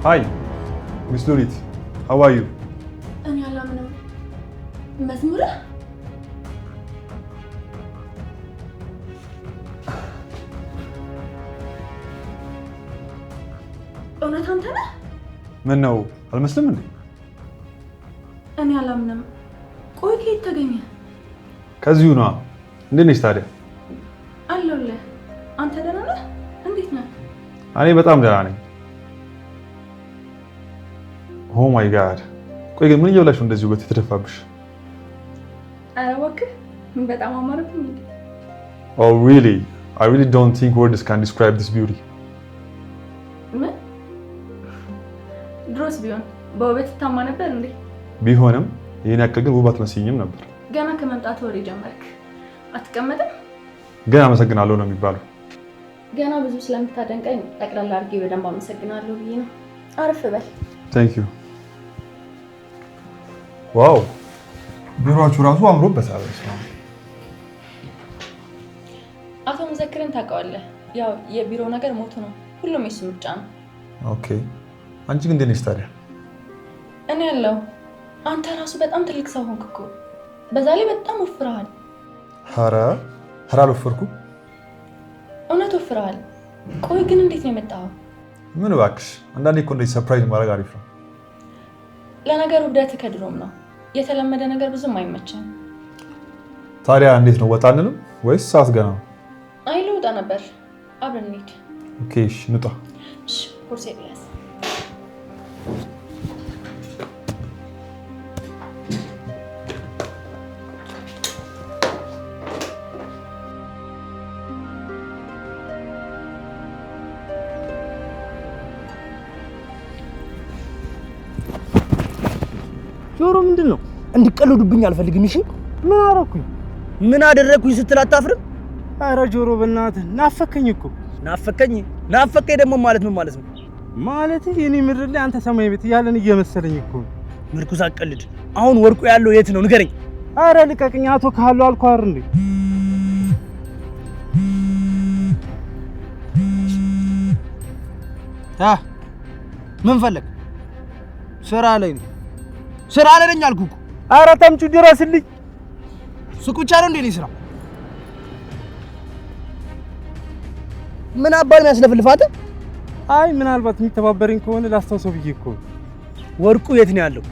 Hi, Miss Lulit. How are you? እኔ አላምንም። መዝሙር እውነት አንተ ነህ? ምን ነው አልመስልም እንዴ? እኔ አላምንም። ቆይ ከየት ተገኘ? ከዚሁ ነዋ። እንዴት ነሽ ታዲያ? አለሁልህ። አንተ ደህና ነህ? እንዴት ነህ? እኔ በጣም ደህና ነኝ። ኦ ማይ ጋድ። ቆይ ግን ምን እየበላሽ ነው እንደዚህ ውበት የተደፋብሽ? ኧረ እባክህ በጣም አማረብኝ። Oh really? I really don't think words can describe this beauty. ምን? ድሮስ ቢሆን በውበት ታማ ነበር እንዴ? ቢሆንም ይሄን ያክል ግን ውብ አትመስይኝም ነበር። ገና ከመምጣት ወሬ ጀመርክ። አትቀመጥም? ግን አመሰግናለሁ ነው የሚባለው። ገና ብዙ ስለምታደንቀኝ ጠቅላላ አድርጌ በደንብ አመሰግናለሁ ብዬ ነው። አረፍ በል። Thank you. ዋው ቢሮአችሁ ራሱ አምሮበታል። አቶ ሙዘክርን ታውቀዋለህ? ያው የቢሮ ነገር ሞቱ ነው። ሁሉም የሱ ምርጫ ነው። ኦኬ። አንቺ ግን እንዴት ነሽ ታዲያ? እኔ ያለው አንተ ራሱ በጣም ትልቅ ሰው ሆንክ እኮ። በዛ ላይ በጣም ወፍረሃል። ኧረ አልወፈርኩም። እውነት ወፍረሃል። ቆይ ግን እንዴት ነው የመጣኸው? ምን እባክሽ፣ አንዳንዴ እኮ እንደዚህ ሰርፕራይዝ ማድረግ አሪፍ ነው። ለነገሩ ውብደት ከድሮም ነው። የተለመደ ነገር ብዙም አይመችም። ታዲያ እንዴት ነው ወጣ አንልም ወይስ ሰዓት ገና ነው? አይ ልውጣ ነበር። አብረን እንሂድ። ኦኬ እሺ እንውጣ። እሺ ቦርሴ ብለስ ጆሮ ምንድነው? እንድቀልዱብኝ አልፈልግም። እሺ ምን አደረኩኝ? ምን አደረኩኝ ስትል አታፍርም? አረ ጆሮ በእናትህ ናፈከኝ እኮ። ናፈቀኝ ደግሞ ማለት ምን ማለት ነው? ማለት የኔ ምድር ላይ አንተ ሰማይ ቤት ያለን እየመሰለኝ እኮ። ምርኩዝ አቀልድ። አሁን ወርቁ ያለው የት ነው ንገረኝ። አረ ልቀቅኝ አቶ ካለው አልኩህ አይደል እንዴ? ምን ፈለግ? ስራ ላይ ነው። ስራ ላይ ነኝ አልኩህ እኮ። አረ ተምቹ ድረስልኝ። ሱቅ ብቻ ነው እንዴ ነው ስራ? ምን አባል የሚያስለፍልፋት? አይ ምናልባት የሚተባበረኝ ከሆነ ላስታውሰው ብዬ እኮ። ወርቁ የት ነው ያለው?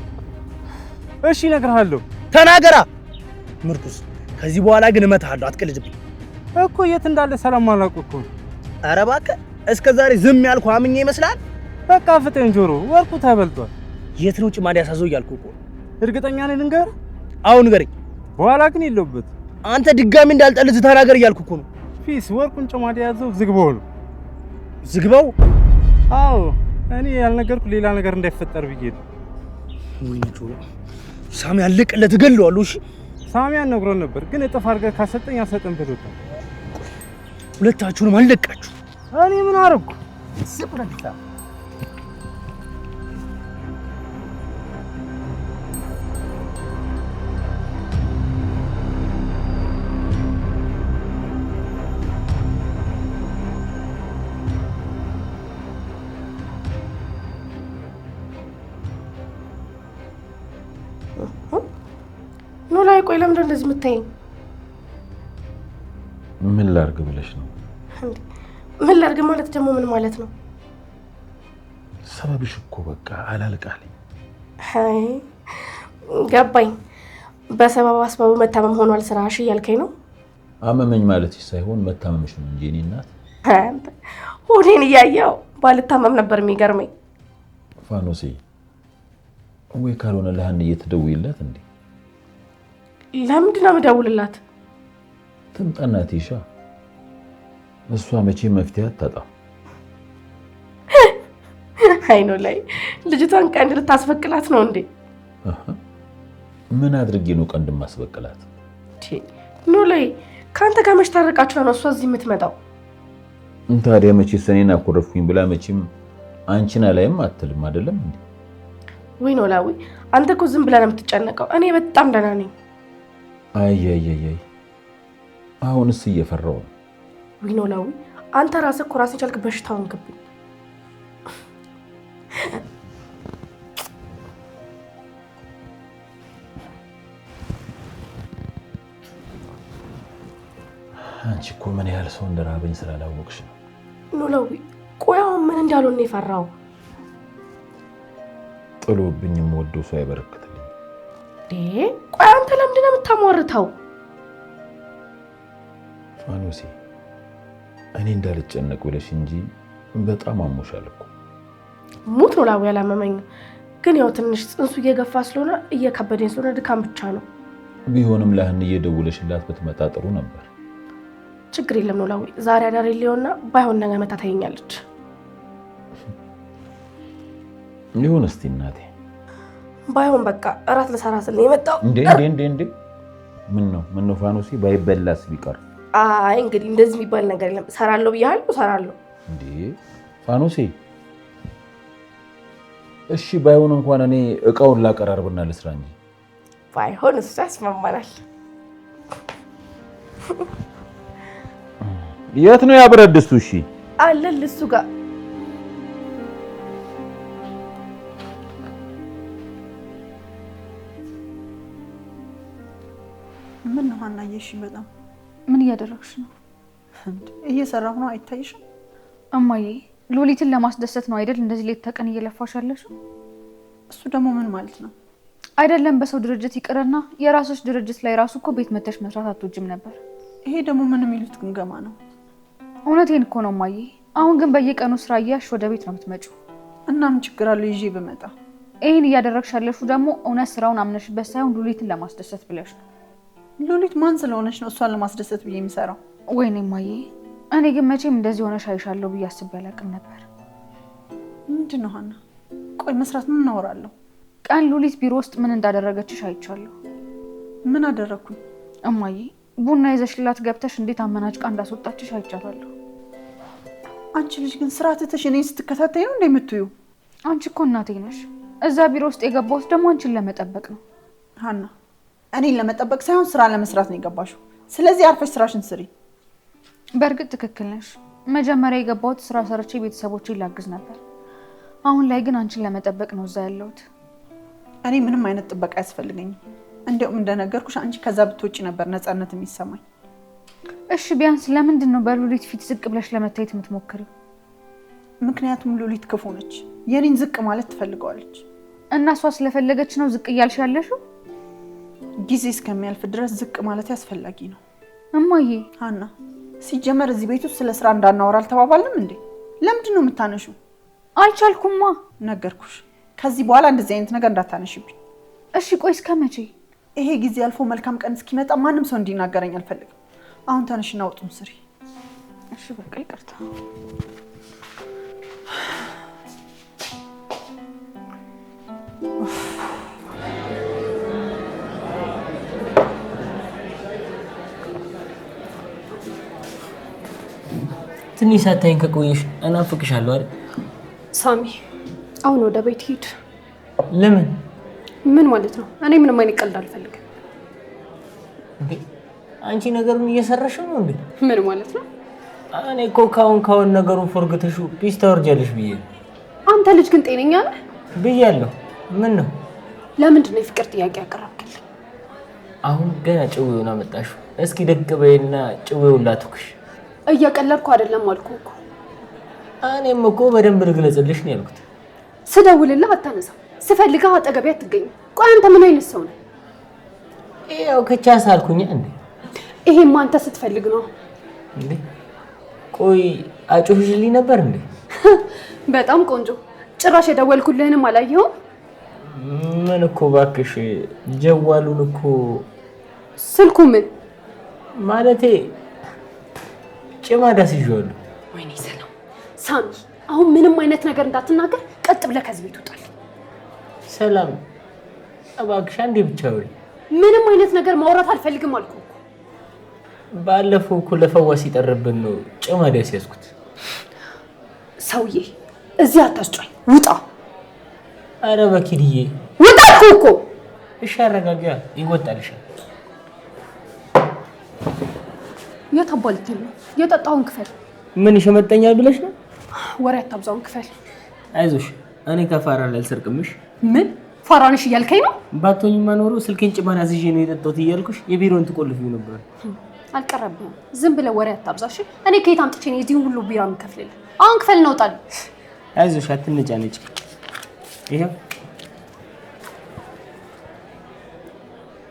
እሺ እነግርሃለሁ። ተናገራ ምርኩዝ። ከዚህ በኋላ ግን እመታሃለሁ። አትቀልድብኝ እኮ። የት እንዳለ ሰላም አላውቅም እኮ። ኧረ እባክህ እስከ ዛሬ ዝም ያልኩህ አምኜ ይመስላል? በቃ ፍጠን ጆሮ፣ ወርቁ ተበልቷል። የት ነው ጭማድ ያሳዘው እያልኩህ እኮ። እርግጠኛ ነኝ ልንገርህ? አሁን ንገረኝ። በኋላ ግን የለውበት። አንተ ድጋሚ እንዳልጠልዝ ተናገር እያልኩህ እኮ ነው። ፊስ ወርቁን ጭማድ ያዘው ዝግባው ነው። ዝግባው? አዎ እኔ ያልነገርኩ ሌላ ነገር እንዳይፈጠር ብዬ ነው። ወይኔ ጆሮ፣ ሳሚ ያለቀለት እገለዋለሁ። እሺ ሳሚ ነግሮን ነበር፣ ግን እጥፍ አድርገህ ካሰጠኝ አሰጠን ብሎታል። ሁለታችሁንም አለቃችሁ። እኔ ምን አደረኩ? ስብራታ ኖላዊ ቆይ ለምንድን እንደዚህ የምታይኝ? ምን ላድርግ ብለሽ ነው? ምን ላድርግ ማለት ደግሞ ምን ማለት ነው? ሰበብሽ እኮ በቃ አላልቃለኝ። አይ ገባኝ። በሰበብ አስባቡ መታመም ሆኗል ስራሽ እያልከኝ ነው? አመመኝ ማለትሽ ሳይሆን መታመምሽ ነው እንጂ እኔ እናት። አንተ ሆዴን እያየው ባልታመም ነበር የሚገርመኝ። ፋኖሴ ወይ ካልሆነ ለሀንዬ ትደውይላት እንዴ? ለምንድን ነው የምደውልላት? ትምጣና ትይሻ። እሷ መቼ መፍትሄ አታጣም። አይ ኖላዊ ልጅቷን ቀንድ ልታስበቅላት ነው እንዴ? ምን አድርጌ ነው ቀንድ ማስበቅላት? ኖላዊ ካንተ ጋር መች ታረቃችሁ ነው እሷ እዚህ የምትመጣው? ታዲያ መቼ ሰኔን አኮረፍኩኝ ብላ መቼም አንቺን አላይም አትልም አይደለም እንዴ? ወይ ኖላዊ አንተ እኮ ዝም ብለህ ነው የምትጨነቀው። እኔ በጣም ደህና ነኝ። አይ አሁንስ እየፈራሁ ነው። ወይ ኖላዊ አንተ ራስህ እኮ ራስን ቻልክ በሽታውን ግብኝ እኮ ምን ያህል ሰው እንደራበኝ ስላላወቅሽ ነው። ኖላዊ ቆይ አሁን ምን እንዳልሆነ የፈራው? ጥሎብኝም ወዶ ሰው አይበረክትልኝ። ቆይ አንተ ለምንድን ነው የምታሟርተው? ፋኖሴ እኔ እንዳልጨነቅ ብለሽ እንጂ በጣም አሞሻል እኮ። ሙት ኖላዊ አላመመኝም፣ ግን ያው ትንሽ ጽንሱ እየገፋ ስለሆነ እየከበደኝ ስለሆነ ድካም ብቻ ነው። ቢሆንም ለህን እየደውለሽላት ብትመጣ ጥሩ ነበር። ችግር የለም ኖላዊ፣ ዛሬ አዳር ሊሆንና ባይሆን ነገ መታ ታየኛለች። ይሁን እስቲ እናቴ። ባይሆን በቃ እራት ልሰራ ስል የመጣው እንዴ ምን ነው ፋኖሴ ባይበላስ ቢቀር? አይ እንግዲህ እንደዚህ የሚባል ነገር የለም። ሰራለሁ ብያለሁ፣ ሰራለሁ። እንዴ ፋኖሴ እሺ ባይሆን እንኳን እኔ እቃውን ላቀራርብና ልስራ እንጂ። ባይሆን እሱ ያስማማናል። የት ነው ያብረድ ድስቱ? እሺ አለል እሱ ጋር ምን ነው ሀና? እየሽ በጣም ምን እያደረግሽ ነው? እየሰራሁ ነው፣ አይታይሽም? እማዬ ሎሊትን ለማስደሰት ነው አይደል እንደዚህ ሌት ተቀን እየለፋሽ ያለሽው? እሱ ደግሞ ምን ማለት ነው? አይደለም በሰው ድርጅት ይቅርና የራስሽ ድርጅት ላይ ራሱ እኮ ቤት መተሽ መስራት አትወጂም ነበር። ይሄ ደግሞ ምን የሚሉት ግምገማ ነው? እውነቴን እኮ ነው እማዬ። አሁን ግን በየቀኑ ስራ እያልሽ ወደ ቤት ነው የምትመጪው። እና ምን ችግር አለው ይዤ ብመጣ? ይሄን እያደረግሽ ያለሽው ደግሞ እውነት ስራውን አምነሽበት ሳይሆን ሎሊትን ለማስደሰት ብለሽ ነው። ሎሊት ማን ስለሆነች ነው እሷን ለማስደሰት ብዬ የሚሰራው? ወይኔ እማዬ፣ እኔ ግን መቼም እንደዚህ ሆነሽ አይሻለሁ ብዬ አስቤ አላውቅም ነበር። ምንድን ነው ሀና? ቆይ መስራት ምን እናወራለሁ? ቀን ሎሊት ቢሮ ውስጥ ምን እንዳደረገችሽ አይቻለሁ። ምን አደረኩኝ? እማዬ ቡና ይዘሽላት ገብተሽ እንዴት አመናጭቃ እንዳስወጣችሽ አይቻለሁ። አንቺ ልጅ ግን ስራ ትተሽ እኔን ስትከታተይ ነው እንደምትዩ? አንቺ እኮ እናቴ ነሽ። እዛ ቢሮ ውስጥ የገባሁት ደግሞ አንቺን ለመጠበቅ ነው። ሀና እኔን ለመጠበቅ ሳይሆን ስራ ለመስራት ነው የገባሽው። ስለዚህ አርፈሽ ስራሽን ስሪ። በእርግጥ ትክክል ነሽ። መጀመሪያ የገባሁት ስራ ሰርቼ ቤተሰቦቼን ላግዝ ነበር። አሁን ላይ ግን አንቺን ለመጠበቅ ነው እዛ ያለሁት። እኔ ምንም አይነት ጥበቃ አያስፈልገኝም። እንዲያውም እንደነገርኩሽ አንቺ ከዛ ብትወጪ ነበር ነፃነት የሚሰማኝ። እሺ ቢያንስ ለምንድን ነው በሉሊት ፊት ዝቅ ብለሽ ለመታየት የምትሞክሪው? ምክንያቱም ሉሊት ክፉ ነች። የኔን ዝቅ ማለት ትፈልገዋለች። እና እሷ ስለፈለገች ነው ዝቅ እያልሽ ያለሽው? ጊዜ እስከሚያልፍ ድረስ ዝቅ ማለት ያስፈልጊ ነው። እማዬ ሀና ሲጀመር እዚህ ቤት ውስጥ ስለ ስራ እንዳናወራ አልተባባልንም እንዴ? ለምንድን ነው የምታነሺው? አልቻልኩማ። ነገርኩሽ፣ ከዚህ በኋላ እንደዚህ አይነት ነገር እንዳታነሺብኝ። እሺ ቆይ እስከ መቼ? ይሄ ጊዜ አልፎ መልካም ቀን እስኪመጣ ማንም ሰው እንዲናገረኝ አልፈልግም። አሁን ተነሽና ወጡን ስሪ። እሺ በቃ ይቅርታ። ትንሽ ሳታይኝ ከቆየሽ እናፍቅሻለሁ አይደል? ሳሚ አሁን ወደ ቤት ሂድ። ለምን? ምን ማለት ነው? እኔ ምንም አይነት ቀልድ አልፈልግም። አንቺ ነገሩን እየሰራሽው ነው እንዴ? ምን ማለት ነው? እኔ እኮ ካሁን ነገሩን ፎርግተሽ ፒስ ታወርጃለሽ ብዬ። አንተ ልጅ ግን ጤነኛ ነህ? ብያለሁ። ምን ነው? ለምንድን ነው የፍቅር ጥያቄ ያቀረብክልኝ? አሁን ገና ጭዌውን አመጣሽው። እስኪ ደቅ በይና ጭዌውን ላትኩሽ። እያቀለድኩ አይደለም አልኩህ እኮ። እኔም እኮ በደንብ ልግለጽልሽ ነው ያልኩት። ስደውልልህ አታነሳም፣ ስፈልግህ አጠገቤ አትገኝም። ቆይ አንተ ምን አይነት ሰው ነህ? ያው ከቻስ አልኩኝ እንዴ? ይሄማ አንተ ስትፈልግ ነው እንዴ? ቆይ አጮህሽልኝ ነበር እንዴ? በጣም ቆንጆ። ጭራሽ የደወልኩልህንም አላየኸውም? ምን እኮ እባክሽ ጀዋሉን እኮ ስልኩ ምን ማለቴ ጭማዳ ሲጆል። ወይኔ ሰላም። ሳሚ አሁን ምንም አይነት ነገር እንዳትናገር፣ ቀጥ ብለህ ከዚህ ቤት ውጣል። ሰላም እባክሽ አንዴ ብቻ ወሬ። ምንም አይነት ነገር ማውራት አልፈልግም አልኩህ እኮ። ባለፈው እኮ ለፈዋስ ይጠርብን ነው ጭማዳ ሲያስኩት። ሰውዬ እዚህ አታስጫኝ፣ ውጣ። አረ በኪድዬ ውጣ አልኩህ እኮ። እሺ አረጋጋ፣ ይወጣልሻል። የት አባልት ነው? የጠጣውን ክፈል። ምን ይሸመጠኛል ብለሽ ነው? ወሬ አታብዛውን ክፈል። አይዞሽ እኔ ከፋራ አልሰርቅምሽ። ምን ፋራንሽ እያልከኝ ነው? ባቶኝማ ኖሮ ስልኬን ጭማዳ ይዤ ነው የጠጣሁት እያልኩሽ የቢሮን ትቆልፊው ነበር። አልቀረብኝም። ዝም ብለህ ወሬ አታብዛሽ። እኔ ከየት አምጥቼ ነው የዚህን ሁሉ ቢራ የምከፍልልህ? አሁን ክፈል ነው ጣል። አይዞሽ አትነጫነጭ። ይሄው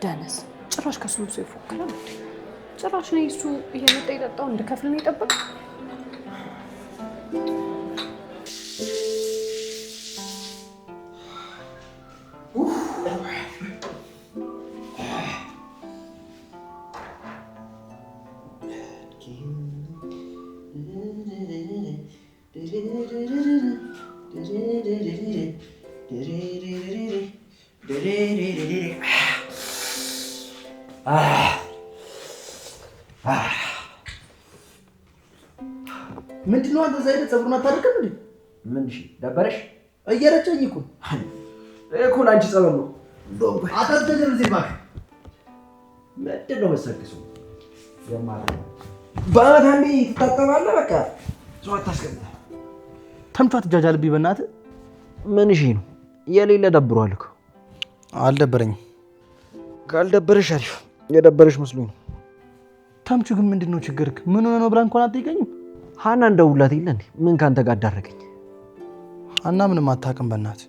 ደነስ ጭራሽ ከሱ ሰው ይፎክራል። ጭራሽ ነው እሱ እየመጣ የጠጣው እንድከፍል ነው የጠበቀው። ምንድነው አንተ ዘይደ ፀጉሩን አታደርቅም እንዴ? ምን እሺ ደበረሽ? እየረጨኝ እኮ እኮ ላንቺ ጸበል ነው። አታደርም እዚህ ባክ። ምንድነው መሰከሱ? ባዳሚ ትታጠባለህ። በቃ ሰው አታስቀምጥ። ተምቹ አትጃጃልብኝ በእናትህ። ምን እሺ ነው የሌለ ደብሯል እኮ። አልደበረኝም። ካልደበረሽ አሪፍ፣ የደበረሽ መስሎኝ ነው። ተምቹ ግን ምንድነው ችግርክ? ምን ሆነ ነው ብላ እንኳን አትጠይቀኝም? ሀና እንደውላት የለ እንዴ? ምን ካንተ ጋር አዳረገኝ? ሀና ምንም አታውቅም በእናትህ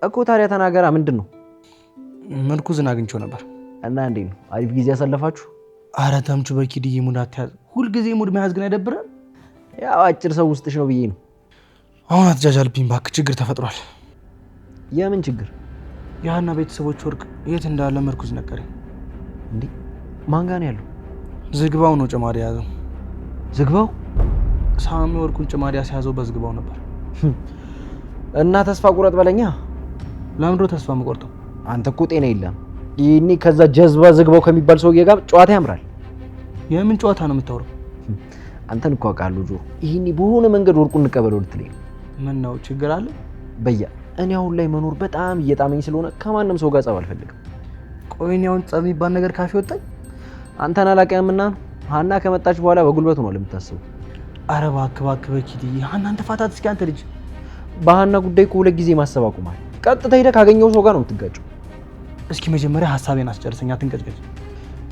እኮ። ታዲያ ተናገራ። ምንድን ነው? ምርኩዝን አግኝቼው ነበር። እና እንዴት ነው? አሪፍ ጊዜ ያሳለፋችሁ? አረ ተምቹ በኪድዬ ሙድ አትያዝ። ሁልጊዜ ሙድ መያዝ ግን አይደብርም? ያው አጭር ሰው ውስጥሽ ነው ብዬ ነው። አሁን አትጃጃልብኝ እባክህ። ችግር ተፈጥሯል። የምን ችግር? የሀና ቤተሰቦች ወርቅ የት እንዳለ ምርኩዝ ነገረኝ። እንዴ ማን ጋር ነው ያለው? ዝግባው ነው ጭማሪ ያዘው። ዝግባው? ሳሚ ወርቁን ጭማሪ ያስያዘው በዝግባው ነበር። እና ተስፋ ቁረጥ በለኛ። ለምንድነው ተስፋ የምቆርጠው? አንተ እኮ ጤና የለም። ይሄኔ ከዛ ጀዝባ ዝግባው ከሚባል ሰውዬ ጋር ጨዋታ ያምራል። የምን ጨዋታ ነው የምታወራው? አንተን እኮ አውቃለሁ ጆሮ። ይሄኔ በሆነ መንገድ ወርቁን እንቀበለው ልትለኝ ነው። ምን ነው ችግር አለ? በያ እኔ አሁን ላይ መኖር በጣም እየጣመኝ ስለሆነ ከማንም ሰው ጋር ጸብ አልፈልግም። ቆይ እኔ አሁን ጸብ የሚባል ነገር ካፌ ወጣኝ? አንተን አላውቅምና ነው። ሀና ከመጣች በኋላ በጉልበት ሆኗል የምታስበው። አረ እባክህ በኪድዬ ሀናን ተፋታት እስኪ አንተ ልጅ። በሀና ጉዳይ እኮ 2 ጊዜ ማሰብ አቁማል። ቀጥታ ሄደህ ካገኘው ሰው ጋር ነው የምትጋጨው። እስኪ መጀመሪያ ሀሳቤን አስጨርሰኝ፣ አትንቀጭቀጭ።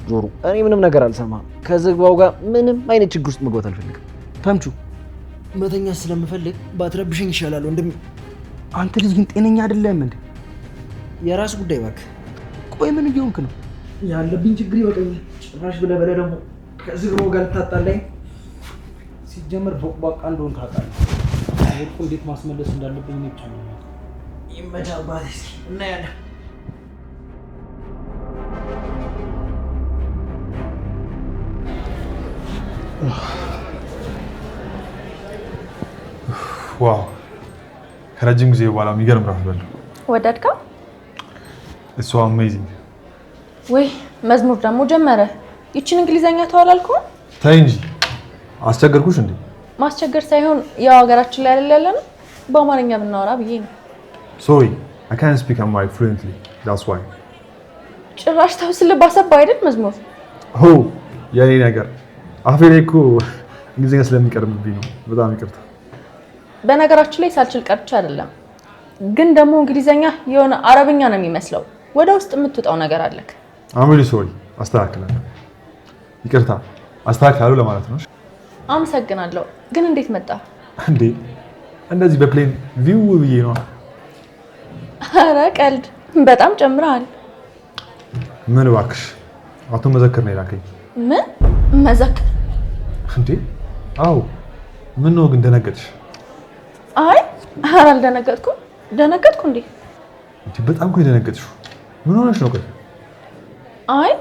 ጆሮ እኔ ምንም ነገር አልሰማም። ከዝግባው ጋር ምንም አይነት ችግር ውስጥ መግባት አልፈልግም። ተምቹ መተኛ ስለምፈልግ ባትረብሽኝ ይሻላል ወንድም። አንተ ልጅ ግን ጤነኛ አይደለም እንዴ? የራስ ጉዳይ እባክህ። ቆይ ምን እየሆንክ ነው? ያለብኝ ችግር ይበቃኛል። ጭራሽ ብለህ ደግሞ ከዝግባው ጋር ልታጣላኝ። ሲጀመር ቦቅቧቃ እንደሆን ታውቃለህ። ወርቁ እንዴት ማስመለስ እንዳለብኝ ነው ብቻ ነው። ይመቻል ባቴ። እስኪ እናያለን። ዋው ከረጅም ጊዜ በኋላ የሚገርም ራት በላሁ። ወደድከው? እሱ አሜዚንግ። ወይ መዝሙር ደግሞ ጀመረ። ይችን እንግሊዘኛ ተዋላልኩ። ተይ እንጂ አስቸገርኩሽ እንዴ? ማስቸገር ሳይሆን ያው ሀገራችን ላይ አይደል ያለነው፣ በአማርኛ ብናወራ ብዬ ነው። ሶሪ I can't speak Amharic fluently. That's why. ጭራሽ ተውስልህ አሰባ አይደል መዝሙር? ኦ የኔ ነገር አፌ ላይ እኮ እንግሊዘኛ ስለሚቀርብብኝ ነው። በጣም ይቅርታ። በነገራችን ላይ ሳልችል ቀርቼ አይደለም፣ ግን ደግሞ እንግሊዘኛ የሆነ አረብኛ ነው የሚመስለው። ወደ ውስጥ የምትወጣው ነገር አለክ። I'm really sorry. አስተካክላለሁ። ይቅርታ አስተካክላለሁ ለማለት ነው። አመሰግናለሁ። ግን እንዴት መጣ እንዴ? እንደዚህ በፕሌን ቪው ብዬ ነው። ኧረ ቀልድ በጣም ጨምረሃል። ምን እባክሽ፣ አቶ መዘክር ነው የላከኝ። ምን መዘክር እንዴ? አዎ። ምን ነው ግን ደነገጥሽ? አይ ኧረ አልደነገጥኩም። ደነገጥኩ እንዴ? በጣም እኮ የደነገጥሽው። ምን ሆነሽ ነው? ቆይ አይ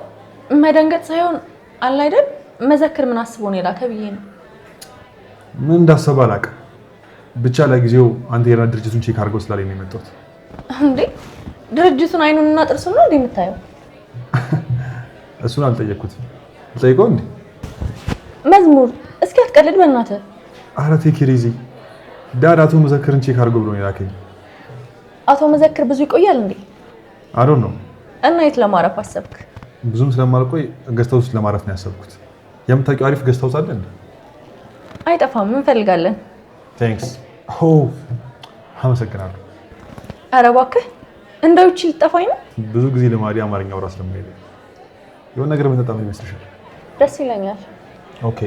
መደንገጥ ሳይሆን አለ አይደል መዘክር ምን አስቦ ነው የላከ ብዬ ነው። ምን እንዳሰበ አላውቅም። ብቻ ለጊዜው አንተ የራ ድርጅቱን ቼክ አድርገው ስላለኝ ነው የመጣሁት። እንዴ ድርጅቱን አይኑንና ጥርሱን ነው እንዴ የምታየው? እሱን አልጠየቅኩትም። ልጠይቀው እንዴ? መዝሙር እስኪ አትቀልድ በእናትህ። ኧረ ቴክ ኢት ኢዚ። ዳድ አቶ መዘክርን ቼክ አድርገው ብሎ ነው የላከኝ። አቶ መዘክር ብዙ ይቆያል እንዴ? አይ ዶንት ኖ። እና የት ለማረፍ አሰብክ? ብዙም ስለማልቆይ ገስት ሃውስ ለማረፍ ነው ያሰብኩት። የምታውቂው አሪፍ ገስት ሃውስ አለ እንዴ? አይጠፋም፣ እንፈልጋለን። ታንክስ። ኦ አመሰግናለሁ። ኧረ እባክህ እንደው ይቺ ልጠፋኝ ነው። ብዙ ጊዜ ለማዲ አማርኛ አውራ ስለማይል የሆነ ነገር ብንጠጣ ምን ይመስልሻል? ደስ ይለኛል። ኦኬ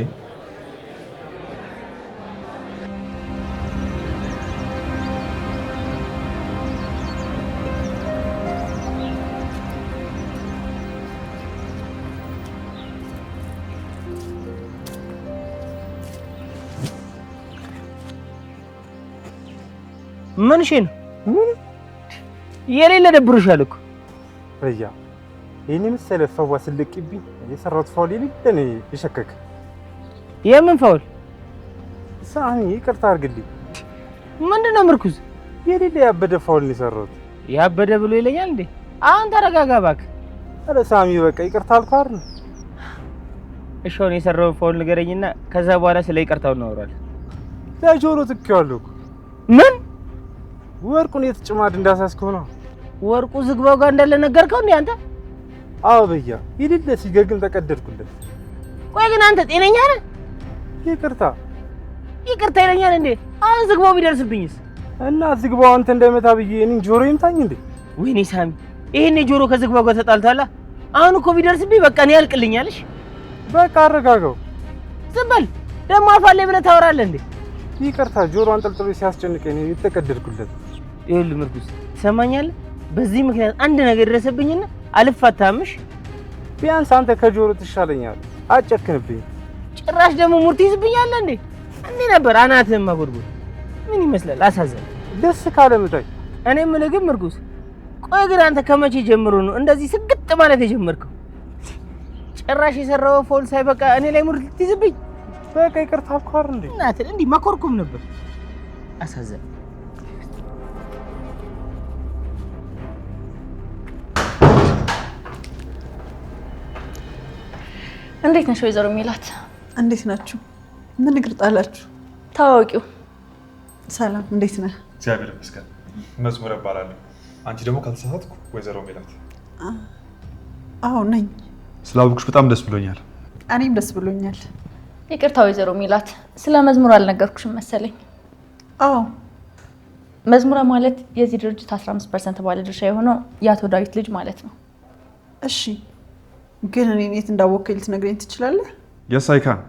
ምን እሺ ነው የሌለ ደብሮሻል እኮ በያ ይሄን መሰለ ፈዋ ስለቅብኝ የሰራሁት ፋውል የሌለ ነው የሸከከ የምን ፋውል ሳኒ ይቅርታ አድርግልኝ ምንድነው ምርኩዝ የሌለ ያበደ ፋውል ነው የሰራሁት ያበደ ብሎ ይለኛል እንዴ አሁን ተረጋጋ እባክህ አረ ሳሚ በቃ ይቅርታ አልኩህ አይደል እሺ አሁን የሰራው ፋውል ንገረኝና ከዛ በኋላ ስለ ይቅርታው እናወራለን ለጆሮ ትክክያለሁ ምን ወርቁን የተጭማድ እንዳሳስከው ነው ወርቁ ዝግባው ጋር እንዳለ ነገርከው እንዴ አንተ አዎ በያ ይልል ሲገግም ተቀደድኩለት ቆይ ግን አንተ ጤነኛ ነህ ይቅርታ ይለኛል እንዴ አሁን ዝግባው ቢደርስብኝስ እና ዝግባው አንተ እንደመታ ብዬ እኔን ጆሮ ይምታኝ እንዴ ወይኔ ሳሚ ይሄኔ ጆሮ ከዝግባው ጋር ተጣልታላ አሁን እኮ ቢደርስብኝ በቃ እኔ ያልቅልኛልሽ በቃ አረጋጋው ዝም በል ደሞ አፋለኝ ብለህ ታወራለህ እንዴ ይቅርታ ጆሮ አንጠልጥሎ ሲያስጨንቀኝ ነው የተቀደድኩለት ይኸውልህ ምርኩስ ትሰማኛለህ በዚህ ምክንያት አንድ ነገር ደረሰብኝና አልፋታምሽ ቢያንስ አንተ ከጆሮ ትሻለኛለህ አጨክንብኝ ጭራሽ ደግሞ ሙርት ይዝብኛለህ እንዴ እንዴ ነበር አናትህን ማጎድጎድ ምን ይመስላል አሳዘን ደስ ካለ ምታይ እኔ የምልህ ግን ምርኩስ ቆይ ግን አንተ ከመቼ ጀምሮ ነው እንደዚህ ስግጥ ማለት የጀመርከው ጭራሽ የሰራው ፎል ሳይበቃ እኔ ላይ ሙርት ልትይዝብኝ በቃ ይቅርታ አልኳር እንዴ እናትህ እንዲህ መኮርኩም ነበር አሳዘን እንዴት ነሽ ወይዘሮ ሜላት? እንዴት ናችሁ? ምን እግር ጣላችሁ? ታዋቂው ሰላም፣ እንዴት ነህ? እግዚአብሔር ይመስገን። መዝሙር እባላለሁ። አንቺ ደግሞ ካልተሳሳትኩ ወይዘሮ ሜላት? አዎ ነኝ። ስላወቅሽ በጣም ደስ ብሎኛል። እኔም ደስ ብሎኛል። ይቅርታ ወይዘሮ ሜላት፣ ስለ መዝሙር አልነገርኩሽም መሰለኝ። አዎ መዝሙራ ማለት የዚህ ድርጅት 15% ባለድርሻ የሆነው የአቶ ዳዊት ልጅ ማለት ነው። እሺ፣ ግን እኔን የት እንዳወቅከኝ ልትነግረኝ ትችላለህ? የስ አይ ካን።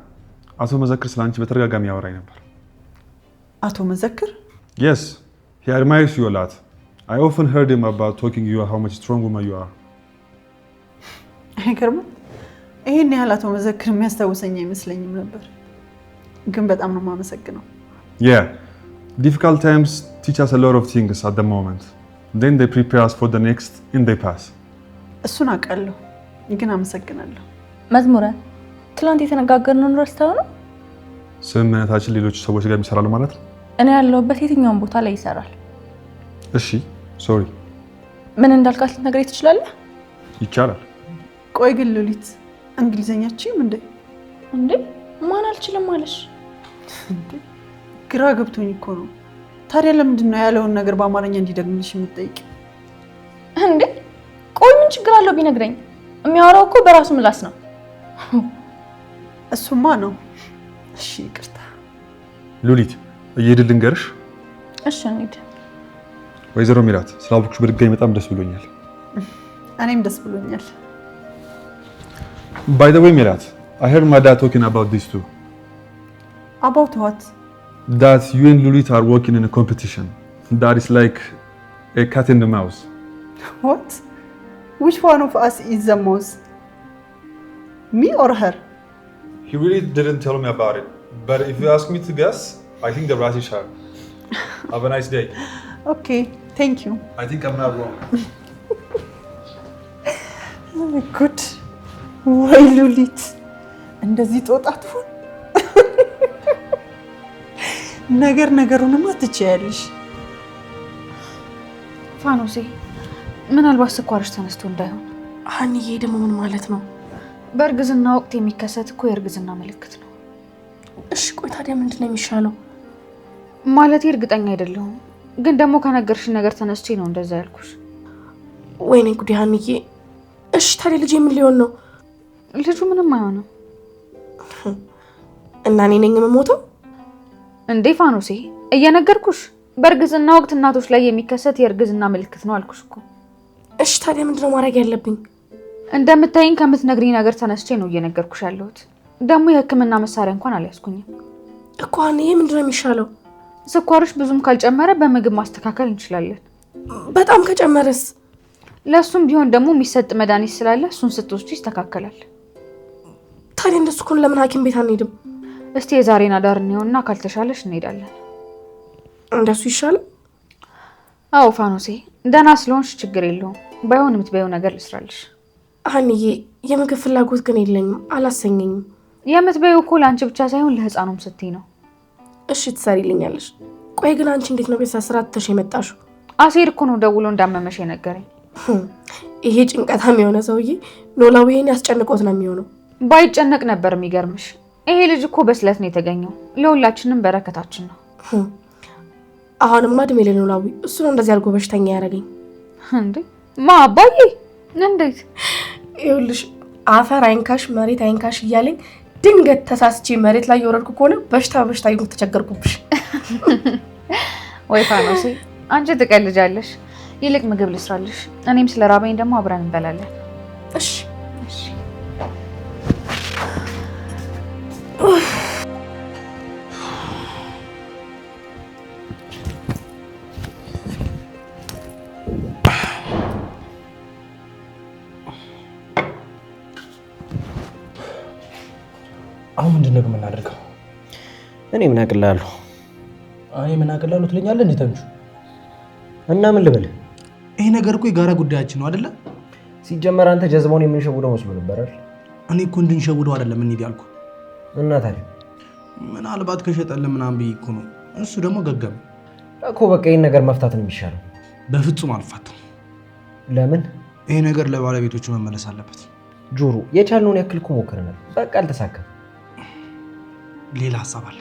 አቶ መዘክር ስላንቺ በተደጋጋሚ ያወራኝ ነበር። አቶ መዘክር? Yes, he admires you a lot. I often heard him about talking you how much strong woman you are. አይገርምም? ይሄን ያህል አቶ መዘክር የሚያስታውሰኝ አይመስለኝም ነበር። ግን በጣም ነው የማመሰግነው። Yeah, difficult times teach us a lot of things at the moment. Then they prepare us for the next and they pass. እሱን አውቃለሁ፣ ግን አመሰግናለሁ። መዝሙረ ትላንት የተነጋገርነውን ረስተው ነው? ስምምነታችን ሌሎች ሰዎች ጋር ይሰራል ማለት ነው? እኔ ያለሁበት የትኛውን ቦታ ላይ ይሰራል። እሺ፣ ሶሪ። ምን እንዳልካት ልትነግረኝ ትችላለህ? ይቻላል። ቆይ ግን ሉሊት እንግሊዘኛችም እንዴ ማን አልችልም አለሽ? ግራ ገብቶኝ እኮ ነው። ታዲያ ለምንድን ነው ያለውን ነገር በአማርኛ እንዲደግምልሽ የምትጠይቂ? እንዴ ቆይ ምን ችግር አለው ቢነግረኝ? የሚያወራው እኮ በራሱ ምላስ ነው። እሱማ ነው። እሺ ይቅርታ። ሉሊት እየሄድን ልንገርሽ? እሺ እንሂድ። ወይዘሮ ሜላት ስላወቅሽ በድጋሚ በጣም ደስ ብሎኛል። እኔም ደስ ብሎኛል። By the way, Mirat, I heard my dad talking about this too. About what? That you and Lulit are working in a competition. That is like a cat and a mouse. What? Which one of us is the mouse? Me or her? He really didn't tell me about it. But if you ask me to guess, I think the rat is her. Have a nice day. Okay, thank you. I think I'm not wrong. Good. ወይ ሉሊት እንደዚህ ጦጣቱን ነገሩንማ ትችያለሽ። ፋኖሴ ምናልባት ስኳርሽ ተነስቶ እንዳይሆን። ሀኒዬ ደግሞ ምን ማለት ነው? በእርግዝና ወቅት የሚከሰት እኮ የእርግዝና ምልክት ነው። እሺ ቆይ ታዲያ ምንድን ነው የሚሻለው? ማለቴ እርግጠኛ አይደለሁም፣ ግን ደግሞ ከነገርሽኝ ነገር ተነስቼ ነው እንደዛ ያልኩሽ። ወይኔ ጉዴ ሀኒዬ። እሺ ታዲያ ልጅ ምን ሊሆን ነው? ልጁ ምንም አይሆንም። እና እኔ ነኝ የምሞተው እንዴ? ፋኖሴ እየነገርኩሽ በእርግዝና ወቅት እናቶች ላይ የሚከሰት የእርግዝና ምልክት ነው አልኩሽ እኮ። እሺ ታዲያ ምንድነው ማድረግ ያለብኝ? እንደምታይኝ ከምትነግሪኝ ነገር ተነስቼ ነው እየነገርኩሽ ያለሁት። ደግሞ የህክምና መሳሪያ እንኳን አልያዝኩኝም እኮ። ይሄ ምንድነው የሚሻለው? ስኳርሽ ብዙም ካልጨመረ በምግብ ማስተካከል እንችላለን። በጣም ከጨመረስ? ለሱም ቢሆን ደግሞ የሚሰጥ መድኃኒት ስላለ እሱን ስትወስጂ ይስተካከላል። ታዲያ እንደሱ ከሆነ ለምን ሐኪም ቤት አንሄድም? እስቲ የዛሬን አዳር እንየውና ካልተሻለሽ እንሄዳለን። እንደሱ ይሻላል? አዎ ፋኖሴ፣ ደህና ስለሆንሽ ችግር የለውም። ባይሆን የምትበይው ነገር ልስራልሽ። ሀኒዬ፣ የምግብ ፍላጎት ግን የለኝም፣ አላሰኘኝም። የምትበይው እኮ ለአንቺ ብቻ ሳይሆን ለህፃኑም ስትይ ነው። እሺ ትሰሪልኛለሽ። ቆይ ግን አንቺ እንዴት ነው ቤት ስራ ትተሽ የመጣሽው? አሴር እኮ ነው ደውሎ እንዳመመሽ የነገረኝ። ይሄ ጭንቀታም የሆነ ሰውዬ ኖላዊን ያስጨንቆት ነው የሚሆነው። ባይጨነቅ ነበር የሚገርምሽ። ይሄ ልጅ እኮ በስለት ነው የተገኘው። ለሁላችንም በረከታችን ነው። አሁንማ እድሜ ለኖላዊ። እሱ ነው እንደዚህ አድርጎ በሽተኛ ያደረገኝ። እንዴ ማ አባዬ? እንዴት? ይኸውልሽ አፈር አይንካሽ መሬት አይንካሽ እያለኝ ድንገት ተሳስቼ መሬት ላይ የወረድኩ ከሆነ በሽታ ይሁን ተቸገርኩብሽ። ወይ ፋኖሴ፣ አንቺ ትቀልጃለሽ። ይልቅ ምግብ ልስራልሽ። እኔም ስለራበኝ ደግሞ አብረን እንበላለን። እሺ እሺ። አሁን ምንድን ነው የምናደርገው? እኔ ምን አቅላለሁ? እኔ ምን አቅላለሁ ትለኛለህ እንዴ ተምቹ? እና ምን ልበል? ይሄ ነገር እኮ የጋራ ጉዳያችን ነው አይደለ? ሲጀመር አንተ ጀዝባውን የምንሸውደው መስሎ ነበር አይደል? እኔ እኮ እንድንሸውደው አይደለም እንሂድ ያልኩ። እና ታዲያ ምናልባት ከሸጠልን ምናምን ብዬ እኮ ነው። እሱ ደግሞ ገገመ እኮ። በቃ ይሄን ነገር መፍታት ነው የሚሻለው። በፍጹም አልፋታም። ለምን? ይሄ ነገር ለባለቤቶቹ መመለስ አለበት። ጆሮ፣ የቻልነውን ያክል እኮ ሞክረናል። በቃ አልተሳካም። ሌላ ሀሳብ አለ።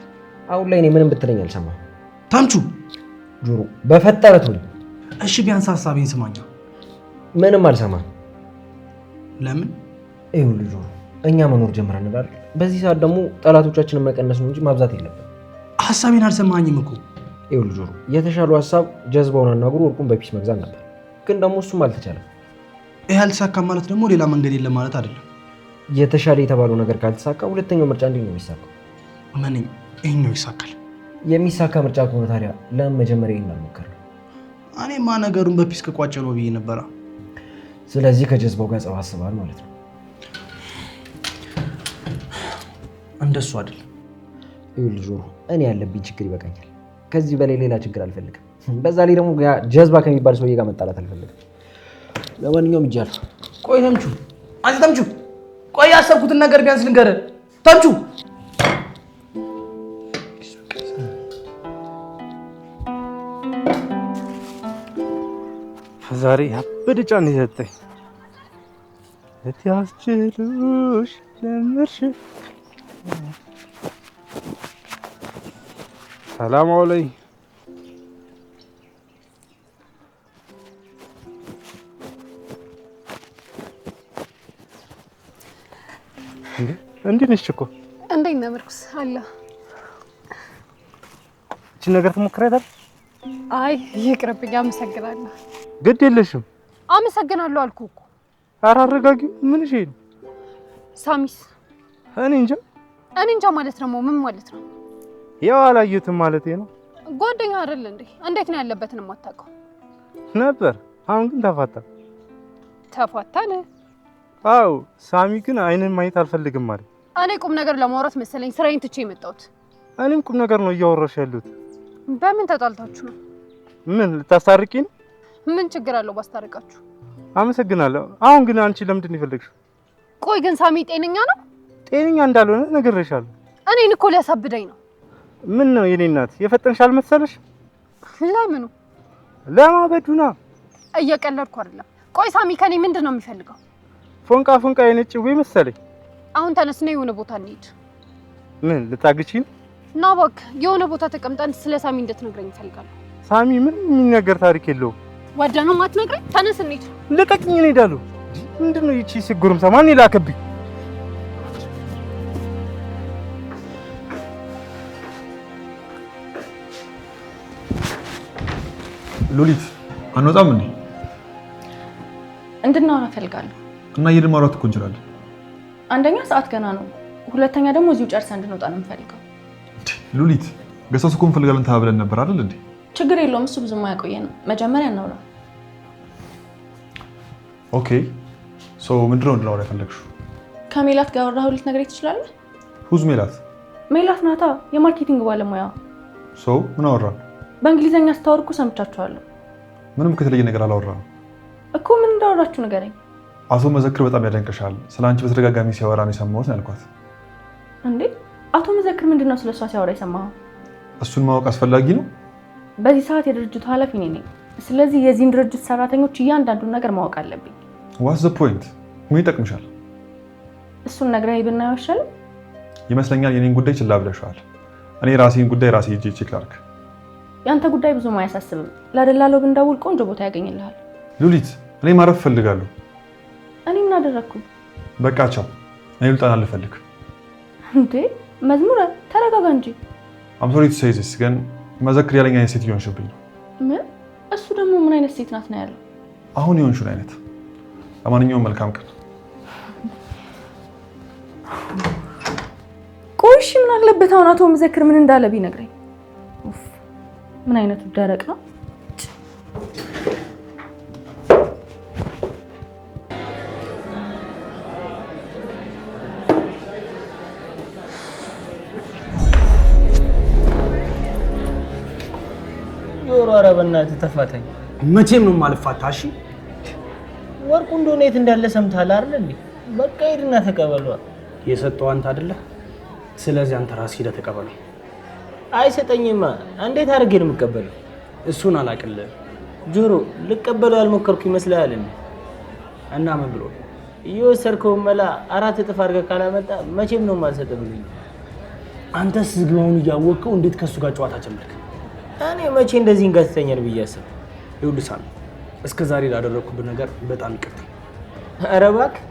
አሁን ላይ እኔ ምንም ብትለኝ አልሰማም። ተምቹ፣ ጆሮ በፈጠረ ትሁን። እሺ ቢያንስ ሀሳቤን ስማኛ። ምንም አልሰማም። ለምን? ይኸውልህ ጆሮ፣ እኛ መኖር ጀምረናል አይደል? በዚህ ሰዓት ደግሞ ጠላቶቻችንን መቀነስ ነው እንጂ ማብዛት የለብንም። ሀሳቤን አልሰማኝም እኮ። ይኸውልህ ጆሮ፣ የተሻለው ሀሳብ ጀዝባውን አናግሮ ወርቁን በፒስ መግዛት ነበር፣ ግን ደግሞ እሱም አልተቻለም። ይህ አልተሳካም ማለት ደግሞ ሌላ መንገድ የለም ማለት አይደለም። የተሻለ የተባለው ነገር ካልተሳካ ሁለተኛው ምርጫ እንዴት ነው የሚሳካው? ምን ይሄኛው ይሳካል? የሚሳካ ምርጫ ከሆነ ታዲያ ለምን መጀመሪያ እናልሞክር? እኔማ ነገሩን በፒስ ከቋጨ ነው ብዬ ነበራ። ስለዚህ ከጀዝባው ጋር ጸብ አስበሃል ማለት ነው? እንደሱ አይደለም። ይኸውልህ ጆሮ፣ እኔ ያለብኝ ችግር ይበቃኛል። ከዚህ በላይ ሌላ ችግር አልፈልግም። በዛ ላይ ደግሞ ጀዝባ ከሚባል ሰውዬ ጋር መጣላት አልፈልግም። ለማንኛውም እጃለሁ። ቆይ ተምቹ፣ አንተ ተምቹ፣ ቆይ ያሰብኩትን ነገር ቢያንስ ልንገርህ ተምቹ። ዛሬ ያበደ ጫን የሰጠኝ እትያስችሉሽ ለምርሽ ሰላም አለይ። እንዴት ነሽ እኮ? እንዴት ነህ ምርኩስ? አለ እቺ ነገር ትሞክራታለህ? አይ ይቅርብኝ፣ አመሰግናለሁ። ግድ የለሽም። አመሰግናለሁ አልኩህ እኮ። ኧረ አረጋጊ። ምን እሺ ነው? ሳሚስ? እኔ እንጃ ማለት ነው። ምን ማለት ነው? ያው አላየሁትም ማለቴ ነው። ጓደኛ አይደል እንዴ? እንዴት ነው ያለበትን የማታውቀው? ነበር። አሁን ግን ተፋታን። አው ሳሚ ግን አይንን ማየት አልፈልግም ማለት። እኔ ቁም ነገር ለማውራት መሰለኝ ስራዬን ትቼ የመጣሁት። እኔም ቁም ነገር ነው እያወራሽ ያለሁት። በምን ተጣልታችሁ ነው? ምን ልታስታርቂ ነው? ምን ችግር አለው ባስታርቃችሁ? አመሰግናለሁ። አሁን ግን አንቺ ለምንድን ነው የፈለግሽው? ቆይ ግን ሳሚ ጤነኛ ነው? ጤነኛ እንዳልሆነ ነግሬሻለሁ። እኔን እኮ ሊያሳብደኝ ነው። ምን ነው የኔ እናት የፈጠንሽ አልመሰለሽ? ለምኑ? ለማበዱና። እየቀለድኩ አይደለም። ቆይ ሳሚ ከኔ ምንድን ነው የሚፈልገው? ፎንቃ የነጭ ወይ መሰለኝ። አሁን ተነስና የሆነ ቦታ እንሂድ። ምን ልታግቺኝ? ና እባክህ የሆነ ቦታ ተቀምጠን ስለ ሳሚ እንድትነግረኝ እፈልጋለሁ። ሳሚ ምን የሚነገር ታሪክ የለውም። ወደ ነው የማትነግረኝ? ተነስ እንሂድ። ልቀቅኝ፣ እንሄዳለሁ። ምንድን ነው ይቺ ሲጎርምሳ? ማን ይላከብኝ? ሉሊት አንወጣም እንዴ? እንድናወራ እፈልጋለሁ። እና እየሄድን ማውራት እኮ እንችላለን። አንደኛ ሰዓት ገና ነው፣ ሁለተኛ ደግሞ እዚሁ ጨርሰን እንድንወጣ ነው የምፈልገው። ሉሊት ገሳሱ እኮ እንፈልጋለን ተባብለን ነበር አይደል እንዴ? ችግር የለውም እሱ ብዙም አያቆየንም። መጀመሪያ እናውራ። ኦኬ ሶ ምንድነው እንድናወራ የፈለግሽው? ከሜላት ጋር አወራኸው ልትነግረኝ ትችላለህ? ሁዝ ሜላት? ሜላት ናታ የማርኬቲንግ ባለሙያ። ሶ ምን አወራን? በእንግሊዘኛ ስታወሩ እኮ ሰምቻችኋለሁ። ምንም ከተለየ ነገር አላወራንም እኮ። ምን እንዳወራችሁ ንገረኝ። አቶ መዘክር በጣም ያደንቅሻል፣ ስለ አንቺ በተደጋጋሚ ሲያወራ ነው የሰማሁት ያልኳት። እንዴ አቶ መዘክር ምንድነው ስለሷ ሲያወራ የሰማኸው? እሱን ማወቅ አስፈላጊ ነው? በዚህ ሰዓት የድርጅቱ ኃላፊ እኔ ነኝ። ስለዚህ የዚህን ድርጅት ሰራተኞች እያንዳንዱን ነገር ማወቅ አለብኝ። ዋትስ ዘ ፖይንት? ምን ይጠቅምሻል? እሱን ነግረኝ ብናየው ይሻላል ይመስለኛል። የኔን ጉዳይ ችላ ብለሽዋል። እኔ ራሴን ጉዳይ ራሴ ሄጄ ቼክ ላድርግ። ያንተ ጉዳይ ብዙም አያሳስብም። ለደላለው ብንደውል ቆንጆ ቦታ ያገኝልሃል። ሉሊት እኔ ማረፍ እፈልጋለሁ። እኔ ምን አደረግኩ? በቃ ቻው። እኔ ልጣና ልፈልግ። እንዴ መዝሙረ ተረጋጋ እንጂ። አም ሶሪ ቱ ሴይ ዚስ ግን መዘክር ያለኝ አይነት ሴት እየሆንሽብኝ ነው። ምን? እሱ ደግሞ ምን አይነት ሴት ናት ነው ያለው? አሁን የሆንሽውን አይነት። ለማንኛውም መልካም ቀን። ቆይ እሺ ምን አለበት አሁን አቶ መዘክር ምን እንዳለ ቢነግረኝ? ምን አይነቱ ደረቅ ነው? ጆሮ ኧረ በእናትህ ተፋታኝ። መቼም ነው የማልፋታ። እሺ ወርቁ እንደሆነ የት እንዳለ ሰምተሃል አይደል እንዴ? በቃ ሂድና ተቀበለው። የሰጠው አንተ አይደለ? ስለዚህ አንተ ራስህ ሄደህ ተቀበለው። አይሰጠኝማ። እንዴት አድርጌ ነው የምቀበለው? እሱን አላቅልህ። ጆሮ ልቀበለው ያልሞከርኩ ይመስልሃል እንዴ? እና ምን ብሎ እየወሰድከውን መላ 4 እጥፍ አድርገህ ካላመጣ መቼም ነው የማልሰጥህ ብሎኝ። አንተስ ዝግባውን እያወቅኸው እንዴት ከሱ ጋር ጨዋታ ጀመርክ? እኔ መቼ እንደዚህ እንጋስተኛል ብዬ አሰብኩ። ይኸውልህ ሳሚ፣ እስከ ዛሬ ላደረኩብህ ነገር በጣም ይቅርታ። ኧረ እባክህ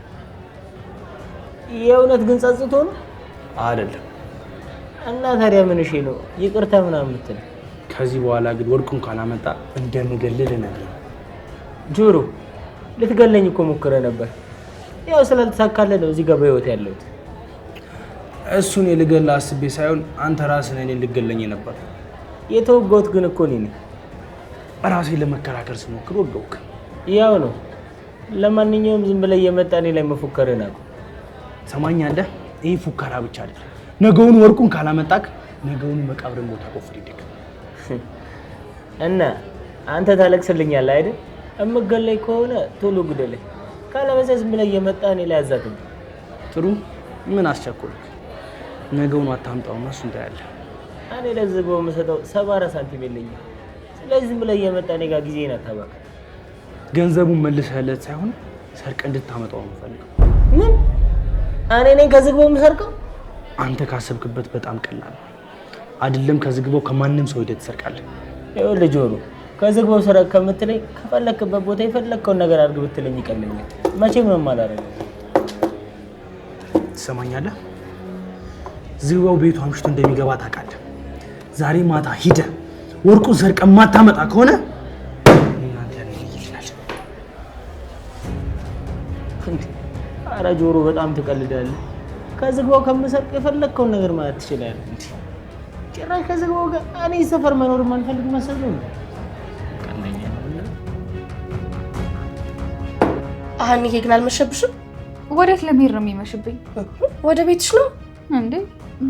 የእውነት ግን ጸጽቶ ነው አይደለም? እና ታዲያ ምን እሺ ነው ይቅርታ ምናምን የምትለው? ከዚህ በኋላ ግን ወርቁን ካላመጣ እንደምገልል እነግርህ። ጆሮ ልትገለኝ እኮ ሞክረህ ነበር። ያው ስላልተሳካልህ ነው እዚህ ጋር በህይወት ያለሁት። እሱን ልገልህ አስቤ ሳይሆን አንተ ራስህ እኔን ልትገለኝ ነበር። የተወጋሁት ግን እኮ እኔ ነኝ። ራሴን ለመከራከር ስሞክር ወጋሁህ። ያው ነው። ለማንኛውም ዝም ብለህ እየመጣ እኔ ላይ መፎከርህን አቁም። ሰማኛለህ? ይህ ፉከራ ብቻ አይደለም። ነገውን ወርቁን ካላመጣክ ነገውን መቃብርን ቦታ ቆፍር ይደግ እና አንተ ታለቅስልኛለህ አይደል? እምገለኝ ከሆነ ቶሎ ግደለኝ፣ ካለበለዚያ ዝም ብለህ እየመጣ እኔ ላይ አዛግም። ጥሩ፣ ምን አስቸኮልክ? ነገውን አታምጣውና እሱን ታያለህ። እኔ ለዝግባው የምሰጠው 74 ሳንቲም የለኝም። ስለዚህ ዝም ብለህ እየመጣ እኔ ጋር ጊዜህን አታባክን። ገንዘቡን መልሰህለት ሳይሆን ሰርቀ እንድታመጣው ነው የምፈልገው። ምን? እኔ ነኝ ከዝግባው የምሰርቀው? አንተ ካሰብክበት በጣም ቀላል ነው። አይደለም ከዝግባው ከማንም ሰው ሄደህ ትሰርቃለህ። ይኸውልህ ጆሮ፣ ከዝግባው ሰረቅ ከምትለኝ ከፈለክበት ቦታ የፈለከውን ነገር አድርግ ብትለኝ ይቀለኛል። መቼም ነው የማላደርገው። ትሰማኛለህ? ዝግባው ቤቱ አምሽቶ እንደሚገባ ታውቃለህ። ዛሬ ማታ ሂደህ ወርቁን ሰርቀ ማታመጣ ከሆነ እናንተ ያለይልናል። ኧረ ጆሮ በጣም ትቀልዳለህ። ከዝግባው ከምሰርቅ የፈለከውን ነገር ማለት ትችላለህ እንዴ? ጭራሽ ከዝግባው ጋር እኔ ሰፈር መኖር የማንፈልግ መሰለህ ነው? ቀለኛ ነው። አሁን ግን አልመሸብሽም? ወዴት ለመሄድ ነው የሚመሽብኝ? ወደ ቤትሽ ነው እንዴ?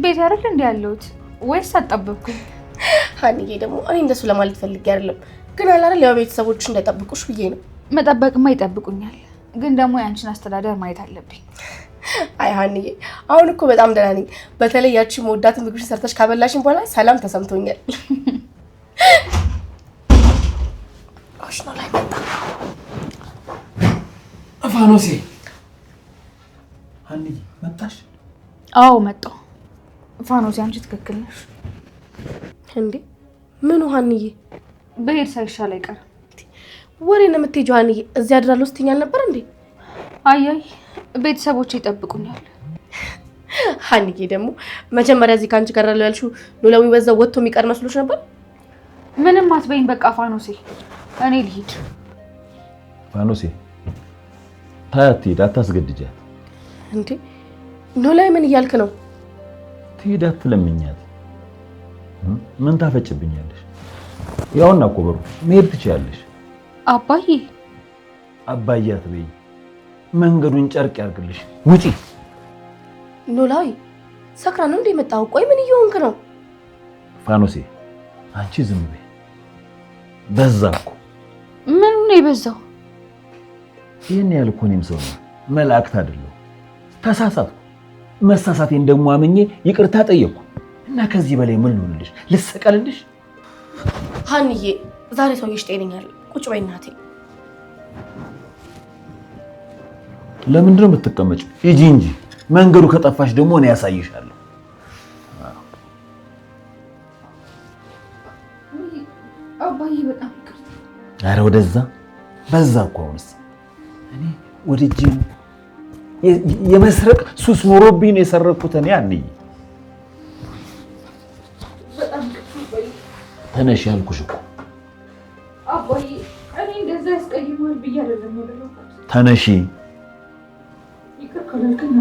ቤት አይደል እንዴ ያለሁት? ወይስ አጣበብኩኝ? ሀኒዬ ደግሞ እኔ እንደሱ ለማለት ፈልጌ አይደለም፣ ግን አላረ ያው ቤተሰቦችሽ እንዳይጠብቁሽ ብዬ ነው። መጠበቅማ ይጠብቁኛል፣ ግን ደግሞ ያንቺን አስተዳደር ማየት አለብኝ። አይ ሀኒዬ አሁን እኮ በጣም ደህና ነኝ። በተለይ ያቺ መወዳትን ምግብሽን ሰርተሽ ካበላሽኝ በኋላ ሰላም ተሰምቶኛል። አሽ ነው ላይ መጣ ፋኖሴ። ሀኒዬ መጣሽ? አዎ መጣሁ። ፋኖሴ አንቺ ትክክል ነሽ። እንዴ ምኑ ሀኒዬ? በሄድ ሳይሻል አይቀርም። ወሬ ነው የምትሄጂው ሀኒዬ? እዚህ አድራለሁ ስትይኛል ነበር እንዴ? አያይ ቤተሰቦቼ ይጠብቁኛል። ሀኒዬ ደግሞ መጀመሪያ እዚህ ካንቺ ጋር ያለው ያልሽው ኖላዊ በዛው ወጥቶ የሚቀር መስሎሽ ነበር? ምንም አትበይኝ በቃ ፋኖሴ፣ እኔ ልሂድ። ፋኖሴ ታያት ትሄድ፣ አታስገድጃት። እንዴ ኖላዊ ምን እያልክ ነው? ትሄድ፣ አትለምኛት። ምን ታፈጭብኛለሽ? ያውና እኮ በሩ መሄድ ትችያለሽ። አባዬ አባዬ አትበይ፣ መንገዱን ጨርቅ ያርግልሽ። ውጪ። ኖላዊ ሰክራ ነው እንዴ የመጣው? ቆይ ምን እየሆንክ ነው? ፋኖሴ አንቺ ዝም በይ። በዛ እኮ። ምን ነው የበዛው? ይሄን ያህል እኮ እኔም ሰው ነኝ፣ መላእክት አይደለሁ። ተሳሳትኩ። መሳሳቴን ደግሞ አምኜ ይቅርታ ጠየቅኩ እና ከዚህ በላይ ምን ልሆንልሽ? ልሰቀልልሽ? ሀንዬ ዛሬ ሰውዬሽ ጤነኛል። ቁጭ በይ እናቴ። ለምንድን ነው የምትቀመጪው? ሂጂ እንጂ። መንገዱ ከጠፋሽ ደግሞ እኔ ያሳይሻለሁ። አባዬ በጣም ይቅርታ። ኧረ ወደዛ በዛ እኮ። አሁንስ እኔ ወድጄ የመስረቅ ሱስ ኖሮብኝ ነው የሰረቅኩት። እኔ አንዬ ተነሽ ያልኩሽ እኮ አባዬ። እኔ እንደዛ ያስቀይማል ብዬ አይደለም ወደረኩት። ተነሺ። ይቅር ካላልከኝ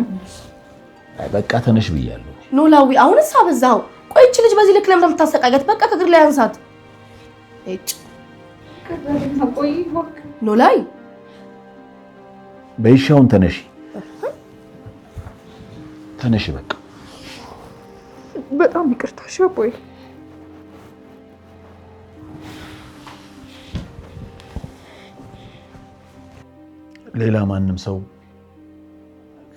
በቃ ተነሽ ብያለሁ። ኖላዊ አሁንስ አበዛው። ቆይ እቺ ልጅ በዚህ ልክ ለምን የምታሰቃያት? በቃ ከእግር ላይ አንሳት። እጭ ኖላዊ በይሻውን ተነሺ፣ ተነሺ በቃ። በጣም ይቅርታ አባዬ። ሌላ ማንም ሰው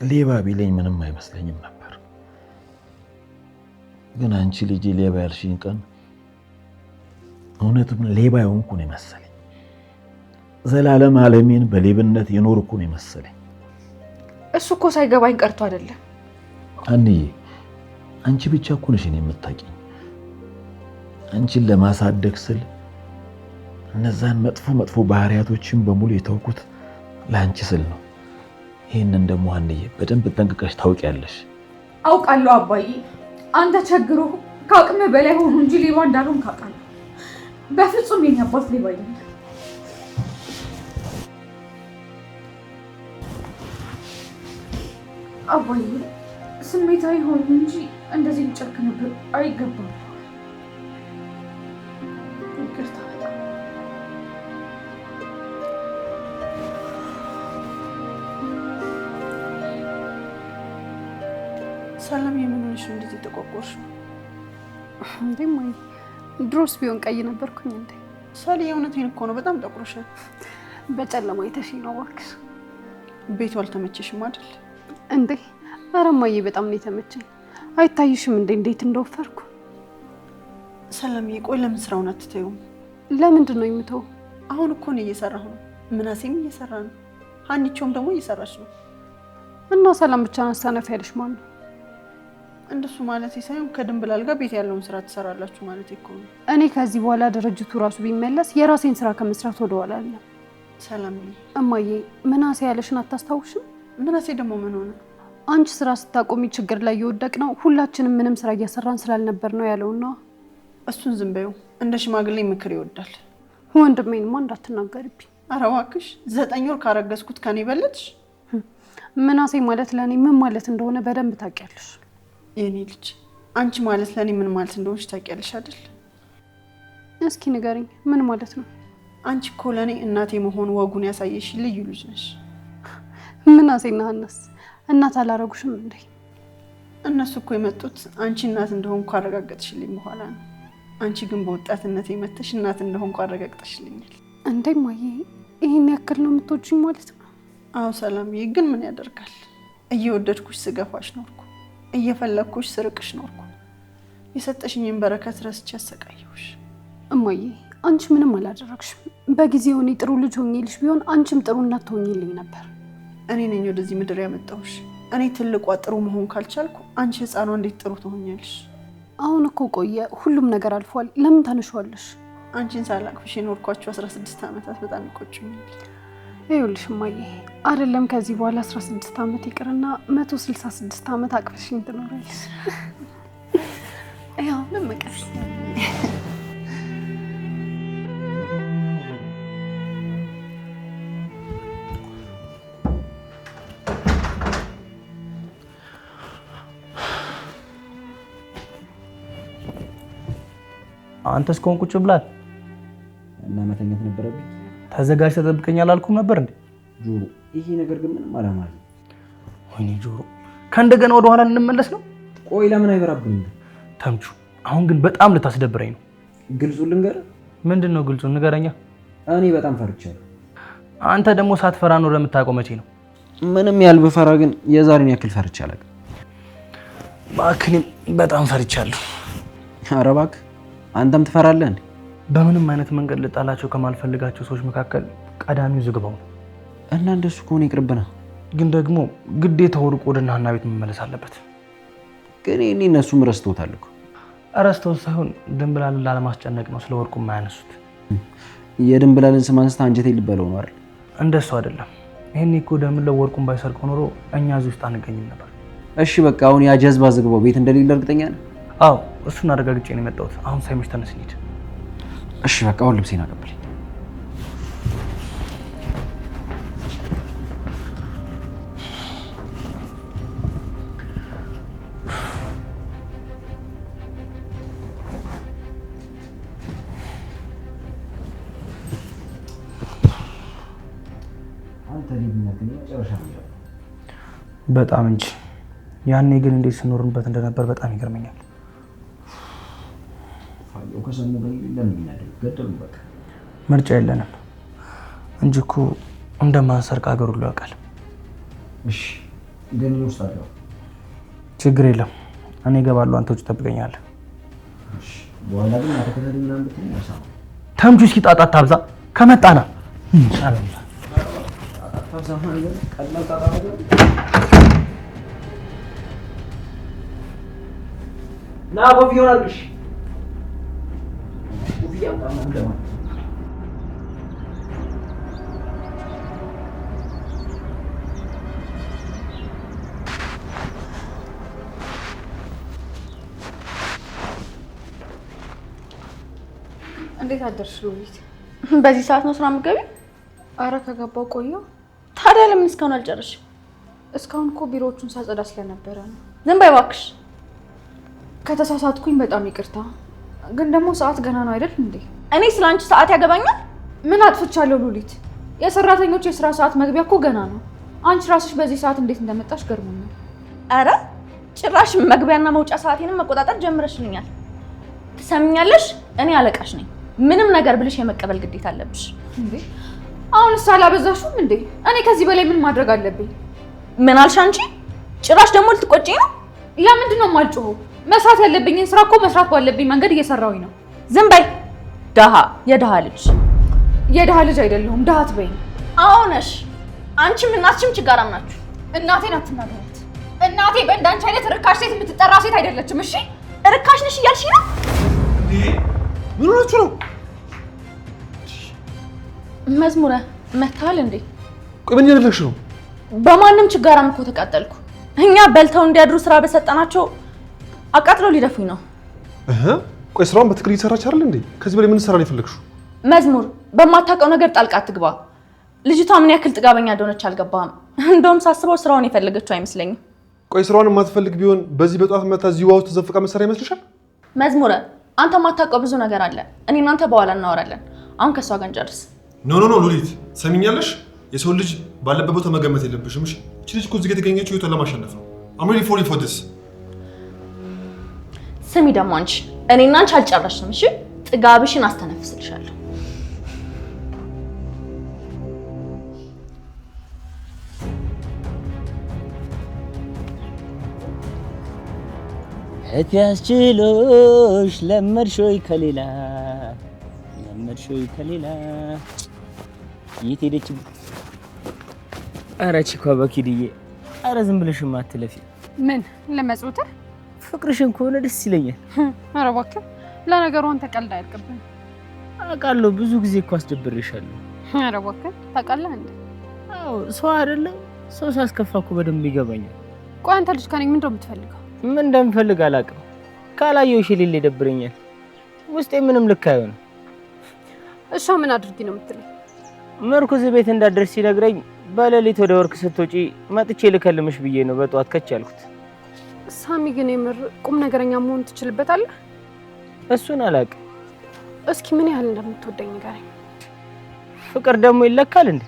ሌባ ቢለኝ ምንም አይመስለኝም ነበር፣ ግን አንቺ ልጅ ሌባ ያልሽኝ ቀን እውነትም ሌባ የሆንኩ ነው የመሰለኝ። ዘላለም ዓለሜን በሌብነት የኖርኩ ነው የመሰለኝ። እሱ እኮ ሳይገባኝ ቀርቶ አይደለም አንዬ፣ አንቺ ብቻ እኮ ነሽ እኔን የምታውቂኝ። አንቺን ለማሳደግ ስል እነዛን መጥፎ ባህሪያቶችን በሙሉ የተውኩት ለአንቺ ስል ነው። ይህንን ደግሞ አንዬ በደንብ ጠንቅቀሽ ታውቂያለሽ። አውቃለሁ አባዬ። አንተ ቸግሮ ከአቅም በላይ ሆኖ እንጂ ሌባ እንዳልሆን ካውቃለሁ። በፍጹም የኔ አባት ሌባ አይደለም። አባዬ ስሜታዊ ሆኖ እንጂ እንደዚህ ሊጨክንብህ አይገባም። ይቅርታ በጣም ሰላም። የምን ሆነሽ ነው እንደዚህ ተቆቆርሽ? እንዴ ማይ ድሮስ ቢሆን ቀይ ነበርኩኝ እንዴ? ሳሊ የእውነቴን እኮ ነው። በጣም ጠቁረሻል። በጨለማ አይተሽ ነው እባክሽ። ቤቱ አልተመቸሽም አይደል እንዴ? ኧረ እማዬ በጣም ነው የተመቸኝ። አይታይሽም እንዴ እንዴት እንደወፈርኩ? ሰላምዬ ቆይ ለምን ስራውን አትተይውም? ለምንድን ነው የምተው? አሁን እኮ ነው እየሰራሁ ነው። ምናሴም እየሰራ ነው። ሀኒቾም ደግሞ እየሰራች ነው። እና ሰላም ብቻ ናስተነፍ ያለሽ ማን ነው? እንደሱ ማለት ሳይሆን ከድንብላል ጋር ቤት ያለውን ስራ ትሰራላችሁ ማለት እኮ ነው። እኔ ከዚህ በኋላ ድርጅቱ ራሱ ቢመለስ የራሴን ስራ ከመስራት ወደ ኋላ አለ። ሰላምዬ እማዬ ምናሴ ያለሽን አታስታውሽም? ምናሴ ደግሞ ምን ሆነ? አንቺ ስራ ስታቆሚ ችግር ላይ የወደቅ ነው ሁላችንም ምንም ስራ እየሰራን ስላልነበር ነው ያለውና። እሱን ዝም በይው። እንደ ሽማግሌ ምክር ይወዳል። ወንድሜንማ እንዳትናገሪብኝ። ኧረ እባክሽ 9 ወር ካረገዝኩት ከኔ በለጥሽ። ምናሴ ማለት ለኔ ምን ማለት እንደሆነ በደንብ ታውቂያለሽ። የኔ ልጅ አንቺ ማለት ለኔ ምን ማለት እንደሆነሽ ታውቂያለሽ አይደል? እስኪ ንገሪኝ ምን ማለት ነው? አንቺ እኮ ለኔ እናቴ መሆን ወጉን ያሳየሽ ልዩ ልጅ ነሽ። ምናሴና ሀናስ እናት አላረጉሽም እንዴ? እነሱ እኮ የመጡት አንቺ እናት እንደሆንኩ አረጋግጥሽልኝ በኋላ ነው። አንቺ ግን በወጣትነት የመተሽ እናት እንደሆንኩ አረጋግጥሽልኛል። እንዴ ማዬ ይሄን ያክል ነው የምትወጂኝ ማለት ነው? አዎ ሰላምዬ፣ ግን ምን ያደርጋል እየወደድኩሽ ስገፋሽ ኖርኩ፣ እየፈለግኩሽ ስርቅሽ ኖርኩ። የሰጠሽኝን በረከት ረስቼ አሰቃየሁሽ። እማዬ አንቺ ምንም አላደረግሽም። በጊዜው እኔ ጥሩ ልጅ ሆኜልሽ ቢሆን አንቺም ጥሩ እናት ትሆኚልኝ ነበር። እኔ ነኝ ወደዚህ ምድር ያመጣሁሽ። እኔ ትልቋ ጥሩ መሆን ካልቻልኩ አንቺ ህፃኗ እንዴት ጥሩ ትሆኛለሽ? አሁን እኮ ቆየ፣ ሁሉም ነገር አልፏል። ለምን ታነሺዋለሽ? አንቺን ሳላቅፍሽ የኖርኳቸው 16 ዓመታት በጣም ይቆጩኛል። ይኸውልሽ እማዬ አይደለም ከዚህ በኋላ 16 ዓመት ይቅርና 166 ዓመት አቅፍሽኝ ትኖሪያለሽ። ያው ምን መቀስ አንተስ ከሆንክ ቁጭ ብላል እና መተኛት ነበረብኝ። ተዘጋጅተህ ተጠብቀኛል አልኩም ነበር እንዴ? ጆሮ ይሄ ነገር ግን ምንም አላማረኝም። ወይኔ ጆሮ ከእንደገና ወደ ኋላ እንመለስ ነው? ቆይ ለምን አይበራብኝም? ተምቹ አሁን ግን በጣም ልታስደብረኝ ነው። ግልጹን ልንገርህ። ምንድን ነው ግልጹን ንገረኛ። እኔ በጣም ፈርቻለሁ። አንተ ደግሞ ሳትፈራ ነው ለምታውቀው መቼ ነው? ምንም ያህል ብፈራ ግን የዛሬን ያክል ፈርቻ አላውቅም። እባክህ በጣም ፈርቻለሁ። ኧረ እባክህ አንተም ትፈራለህ እንዴ? በምንም አይነት መንገድ ልጣላቸው ከማልፈልጋቸው ሰዎች መካከል ቀዳሚው ዝግባው ነው። እና እንደሱ ከሆነ ይቅርብና፣ ግን ደግሞ ግዴታ ወርቁ ወደ ሀና ቤት መመለስ አለበት። ግን እኔ እነሱም ረስተውታል እኮ። ረስተውት ሳይሆን ድንብላልን ላለማስጨነቅ ነው ስለ ወርቁ የማያነሱት። የድንብላልን ስም አንስታ አንጀቴ ልበለው ነው አይደል? እንደሱ አይደለም። ይሄኔ እኮ ደምለው ወርቁን ባይሰርቀው ኖሮ እኛ እዚህ ውስጥ አንገኝም ነበር። እሺ በቃ አሁን ያ ጀዝባ ዝግባው ቤት እንደሌለ እርግጠኛ ነህ? አዎ እሱን አረጋግጬ ነው የመጣሁት። አሁን ሳይመሽ ተነስ እንሂድ። እሺ በቃ አሁን ልብሴን አቀብለኝ። በጣም እንጂ ያኔ ግን እንዴት ስኖርንበት እንደነበር በጣም ይገርመኛል። ምርጫ የለንም እንጂ እኮ እንደማንሰርቅ ሀገር ሁሉ ያውቃል። እሺ ግን ውስጥ አለው ችግር የለም። እኔ እገባለሁ፣ አንተ ውጭ ትጠብቀኛለህ። እሺ በኋላ ግን አተከታተል ምናምን ብትይ ያሳው ተምቹ እስኪ ጣጣ ታብዛ ከመጣና ሰላም ታብዛ ማለት ቀላል ጣጣ ነገር ና ኮፊውን አድርግሽ። ኮፊያ በጣም እንደማ እንዴት አደርሽ ሉሊት? በዚህ ሰዓት ነው ስራ የምትገቢው? አረ ከገባው ቆየሁ። ታዲያ ለምን እስካሁን አልጨረስሽም? እስካሁን እኮ ቢሮዎቹን ሳጸዳ ስለነበረ ነው። ዝም በይ እባክሽ። ከተሳሳትኩኝ በጣም ይቅርታ። ግን ደግሞ ሰዓት ገና ነው አይደል እንዴ? እኔ ስላንቺ ሰዓት ያገባኛል? ምን አጥፍቻለሁ ሉሊት? የሰራተኞች የስራ ሰዓት መግቢያ እኮ ገና ነው። አንቺ ራስሽ በዚህ ሰዓት እንዴት እንደመጣሽ ገርሞኛል። አረ ጭራሽ መግቢያና መውጫ ሰዓቴንም መቆጣጠር ጀምረሽልኛል። ትሰሚኛለሽ? እኔ አለቃሽ ነኝ። ምንም ነገር ብልሽ የመቀበል ግዴታ አለብሽ። እንዴ አሁንስ አላበዛሽም እንዴ? እኔ ከዚህ በላይ ምን ማድረግ አለብኝ? ምን አልሽ አንቺ? ጭራሽ ደግሞ ልትቆጪኝ ነው? ለምንድን ነው የማልጮኸው? መስራት ያለብኝን ስራ እኮ መስራት ባለብኝ መንገድ እየሰራሁኝ ነው። ዝም በይ። ደሃ የደሃ ልጅ የደሃ ልጅ አይደለሁም። ደሃ አትበይኝ። አዎ ነሽ። አንቺም እናትሽም ችጋራም ናችሁ። እናቴን አትናገራት። እናቴ በእንዳንቺ አይነት ርካሽ ሴት የምትጠራ ሴት አይደለችም። እሺ ርካሽ ነሽ እያልሽ ነው? ምን ሆናችሁ ነው? መዝሙረ መታል እንዴ? ቆይ ምን ያደረግሽ ነው? በማንም ችጋራም እኮ ተቃጠልኩ። እኛ በልተው እንዲያድሩ ስራ በሰጠናቸው አቃጥለው ሊደፉኝ ነው። ቆይ ስራውን በትክክል እየሰራች አይደል እንዴ? ከዚህ በላይ ምን ሰራ ነው የፈለግሽው? መዝሙር በማታውቀው ነገር ጣልቃ አትግባ። ልጅቷ ምን ያክል ጥጋበኛ እንደሆነች አልገባህም። እንደውም ሳስበው ስራውን የፈለገችው አይመስለኝም። ቆይ ስራውን የማትፈልግ ቢሆን በዚህ በጧት መታ እዚህ ውሃ ውስጥ ተዘፍቃ መሰራ ይመስልሻል? መዝሙረ አንተ የማታውቀው ብዙ ነገር አለ። እኔ እናንተ በኋላ እናወራለን። አሁን ከሷ ጋር እንጨርስ። ኖ ሉሊት ሰሚኛለሽ? የሰው ልጅ ባለበት ቦታ መገመት የለብሽም። እሺ እቺ ልጅ እኮ እዚህ ጋር የተገኘችው ህይወቷን ለማሸነፍ ነው። I'm really for this። ስሚ ደግሞ አንቺ እኔ እና አንቺ አልጨረስንም። እሺ ጥጋብሽን አስተነፍስልሻለሁ። እትያስችሎሽ ለመድሾይ ከሌላ የት ሄደች? ኧረ ቺኳ በኪድዬ፣ ኧረ ዝም ብለሽማ አትለፊ። ምን ለመጽውትህ? ፍቅርሽን ከሆነ ደስ ይለኛል። ኧረ እባክህ ለነገሩ አንተ ቀልድ አያልቅብህም። አውቃለሁ ብዙ ጊዜ እኮ አስደብሬሻለሁ። ኧረ እባክህ ታውቃለህ እንዴ? አዎ ሰው አይደለም ሰው ሳስከፋ እኮ በደንብ ይገባኛል። ቆይ አንተ ልጅ ከኔ ምንድን ነው የምትፈልገው? ምን እንደምፈልግ አላውቅም። ካላየሁሽ የሌለ ይደብረኛል። ውስጤ ምንም ልክ አይሆንም። እሷ ምን አድርጊ ነው የምትለኝ? መርኩዝ ቤት እንዳደርስ ሲነግረኝ በሌሊት ወደ ወርክ ስትወጪ መጥቼ ልከልምሽ ብዬ ነው በጠዋት ከች ያልኩት። ሳሚ ግን የምር ቁም ነገረኛ መሆን ትችልበታለህ? እሱን አላውቅም፣ እስኪ ምን ያህል እንደምትወደኝ ንገረኝ። ፍቅር ደግሞ ይለካል እንዴ?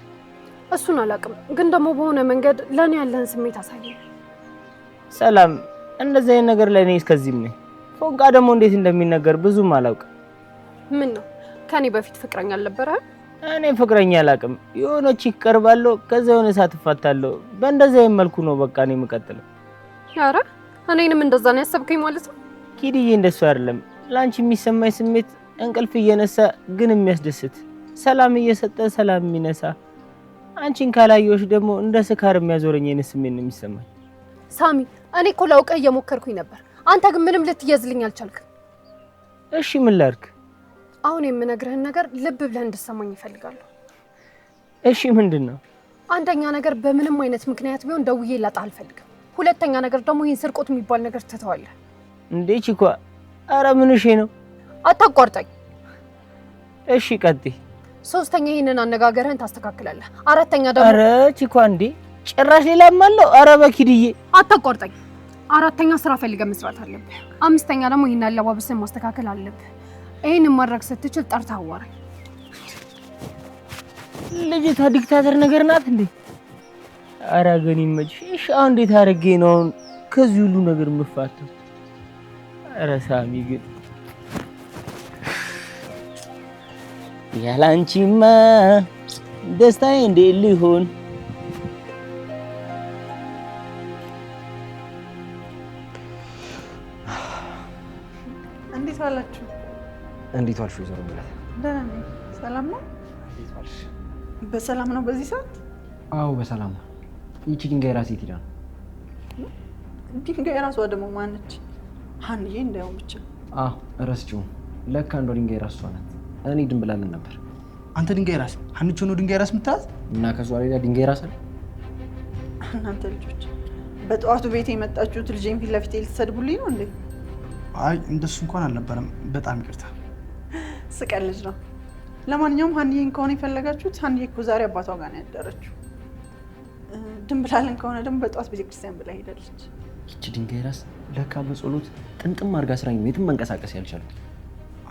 እሱን አላውቅም፣ ግን ደግሞ በሆነ መንገድ ለኔ ያለህን ስሜት አሳየኝ። ሰላም፣ እንደዚህ አይነት ነገር ለኔ እስከዚህም ነኝ። ፎንቃ ደግሞ እንዴት እንደሚነገር ብዙም አላውቅም። ምን ነው ከኔ በፊት ፍቅረኛ አልነበረህም? እኔ ፍቅረኛ አላውቅም። የሆነች ይቀርባለሁ፣ ከዛ የሆነ ሰዓት እፋታለሁ። በእንደዚህ አይነት መልኩ ነው በቃ እኔ የምቀጥለው። ኧረ እኔንም እንደዛ ነው ያሰብከኝ ማለት ነው? ኪድዬ፣ እንደሱ አይደለም። ላንቺ የሚሰማኝ ስሜት እንቅልፍ እየነሳ ግን የሚያስደስት፣ ሰላም እየሰጠ ሰላም የሚነሳ፣ አንቺን ካላየሁሽ ደግሞ እንደ ስካር የሚያዞረኝ አይነት ስሜት ነው የሚሰማኝ። ሳሚ፣ እኔ እኮ ላውቅህ እየሞከርኩኝ ነበር። አንተ ግን ምንም ልትያዝልኝ አልቻልክም። እሺ ምን ላድርግ? አሁን የምነግርህን ነገር ልብ ብለህ እንድትሰማኝ እፈልጋለሁ። እሺ ምንድን ነው? አንደኛ ነገር በምንም አይነት ምክንያት ቢሆን ደውዬ ላጣህ አልፈልግም። ሁለተኛ ነገር ደግሞ ይህን ስርቆት የሚባል ነገር ትተዋለህ። እንዴ ቺኳ፣ ኧረ ምንሽ ነው? አታቋርጠኝ። እሺ ቀጥይ። ሶስተኛ ይህንን አነጋገርህን ታስተካክላለህ። አራተኛ ደግሞ ኧረ ቺኳ፣ እንዴ ጭራሽ ሌላም አለው? ኧረ በኪድዬ አታቋርጠኝ። አራተኛ ስራ ፈልገህ መስራት አለብህ። አምስተኛ ደግሞ ይህን አለባበስን ማስተካከል አለብህ። ይህንን ማድረግ ስትችል ጠርተህ አዋራኝ። ልጅቷ ዲክታተር ነገር ናት እንዴ? ኧረ ግን ይመችሽ። እሺ አሁን እንዴት አድርጌ ነው ከዚህ ሁሉ ነገር የምፋተው? ኧረ ሳሚ ግን ያላንቺማ ደስታዬ እንዴት ሊሆን? እንዴት ዋላችሁ? እንዴት ዋልሽ ወይዘሮ ሜላት? ደህና ነኝ። ሰላም ነው? እንዴት ዋልሽ? በሰላም ነው በዚህ ሰዓት? አዎ በሰላም ነው። ይቺ ድንጋይ ራሴ ሄዳ ነው። ድንጋይ ራሷ ደግሞ ማነች? ሀንዬ እንዳይሆን ብቻ። አዎ እረስቼው። ለካ አንዷ ድንጋይ ራሷ ናት። እኔ ድንብላለን ነበር። አንተ ድንጋይ ራስ ሀንቾ ነው ድንጋይ ራስ የምትላት? እና ከሷ ሌላ ድንጋይ ራስ አለ? እናንተ ልጆች በጠዋቱ ቤት የመጣችሁት ልጄን ፊት ለፊት ልትሰድቡልኝ ነው እንዴ? አይ እንደሱ እንኳን አልነበረም። በጣም ይቅርታ። ስቀልድ ነው። ለማንኛውም ሀንዬን ከሆነ የፈለጋችሁት ሀንዬ እኮ ዛሬ አባቷ ጋር ነው ያደረችው። ድንብላለን ከሆነ ደግሞ በጠዋት ቤተክርስቲያን ብላ ሄዳለች። ይቺ ድንጋይ ራስ ለካ በጸሎት ጥንጥም አድርጋ ስራኝ የትም መንቀሳቀስ ያልቻልኩት።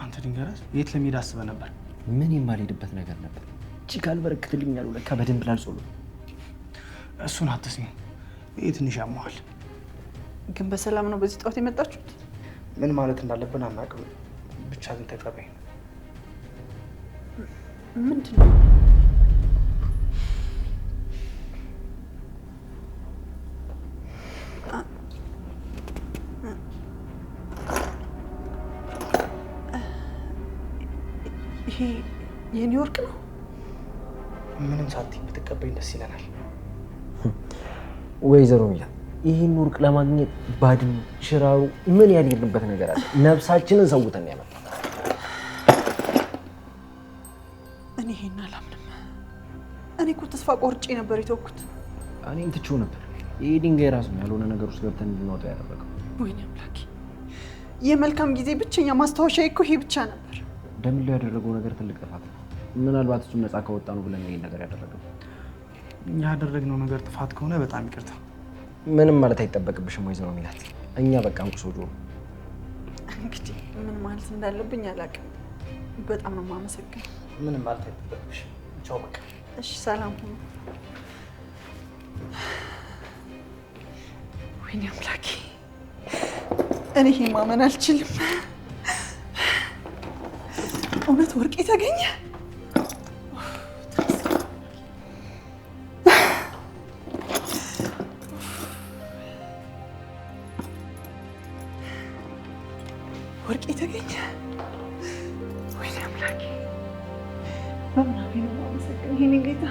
አንተ ድንጋይ ራስ የት ለመሄድ አስበህ ነበር? ምን የማልሄድበት ነገር ነበር። እቺ ካልበረክትልኝ ያሉ ለካ በድንብላል ጸሎት። እሱን አትስሚ። ይሄ ትንሽ ያመዋል። ግን በሰላም ነው በዚህ ጠዋት የመጣችሁት? ምን ማለት እንዳለብን አናውቅም። ብቻ ግን ተቀበይ። ምንድን ነው? ይሄ የኒውዮርክ ነው? ምንም ሳትይ ብትቀበይኝ ደስ ይለናል። ወይዘሮ ሜላት ይህን ወርቅ ለማግኘት ባድን ሽራሩ ምን ያልሄድንበት ነገር አለ? ነፍሳችንን ሰውተን ያመጣ። እኔ ይሄን አላምንም። እኔ እኮ ተስፋ ቆርጬ ነበር የተውኩት። እኔም ትቼው ነበር። ይሄ ድንጋይ ራሱ ያልሆነ ነገር ውስጥ ገብተን እንድንወጣ ያደረገው። ወይኔ አምላኬ! የመልካም ጊዜ ብቸኛ ማስታወሻ እኮ ይሄ ብቻ ነበር። ደምሎ ያደረገው ነገር ትልቅ ጥፋት ነው። ምናልባት እሱን ነፃ ከወጣ ነው ብለን ይሄን ነገር ያደረገው። እኛ ያደረግነው ነገር ጥፋት ከሆነ በጣም ይቅርታ። ምንም ማለት አይጠበቅብሽም ወይዘሮ ሜላት። እኛ በቃ እንቁሶ ጆሮ። እንግዲህ ምን ማለት እንዳለብኝ አላውቅም። በጣም ነው የማመሰግነው። ምንም ማለት አይጠበቅብሽም። ቻው በቃ። እሺ ሰላም ሁኑ። ወይኔ አምላኬ! እኔ ይሄ ማመን አልችልም። እውነት ወርቅ የተገኘ? ወርቅ የተገኘ? ወይኔ አምላኬ! በምን አፌ ነው የማመሰግነው ይሄንን ጌታ?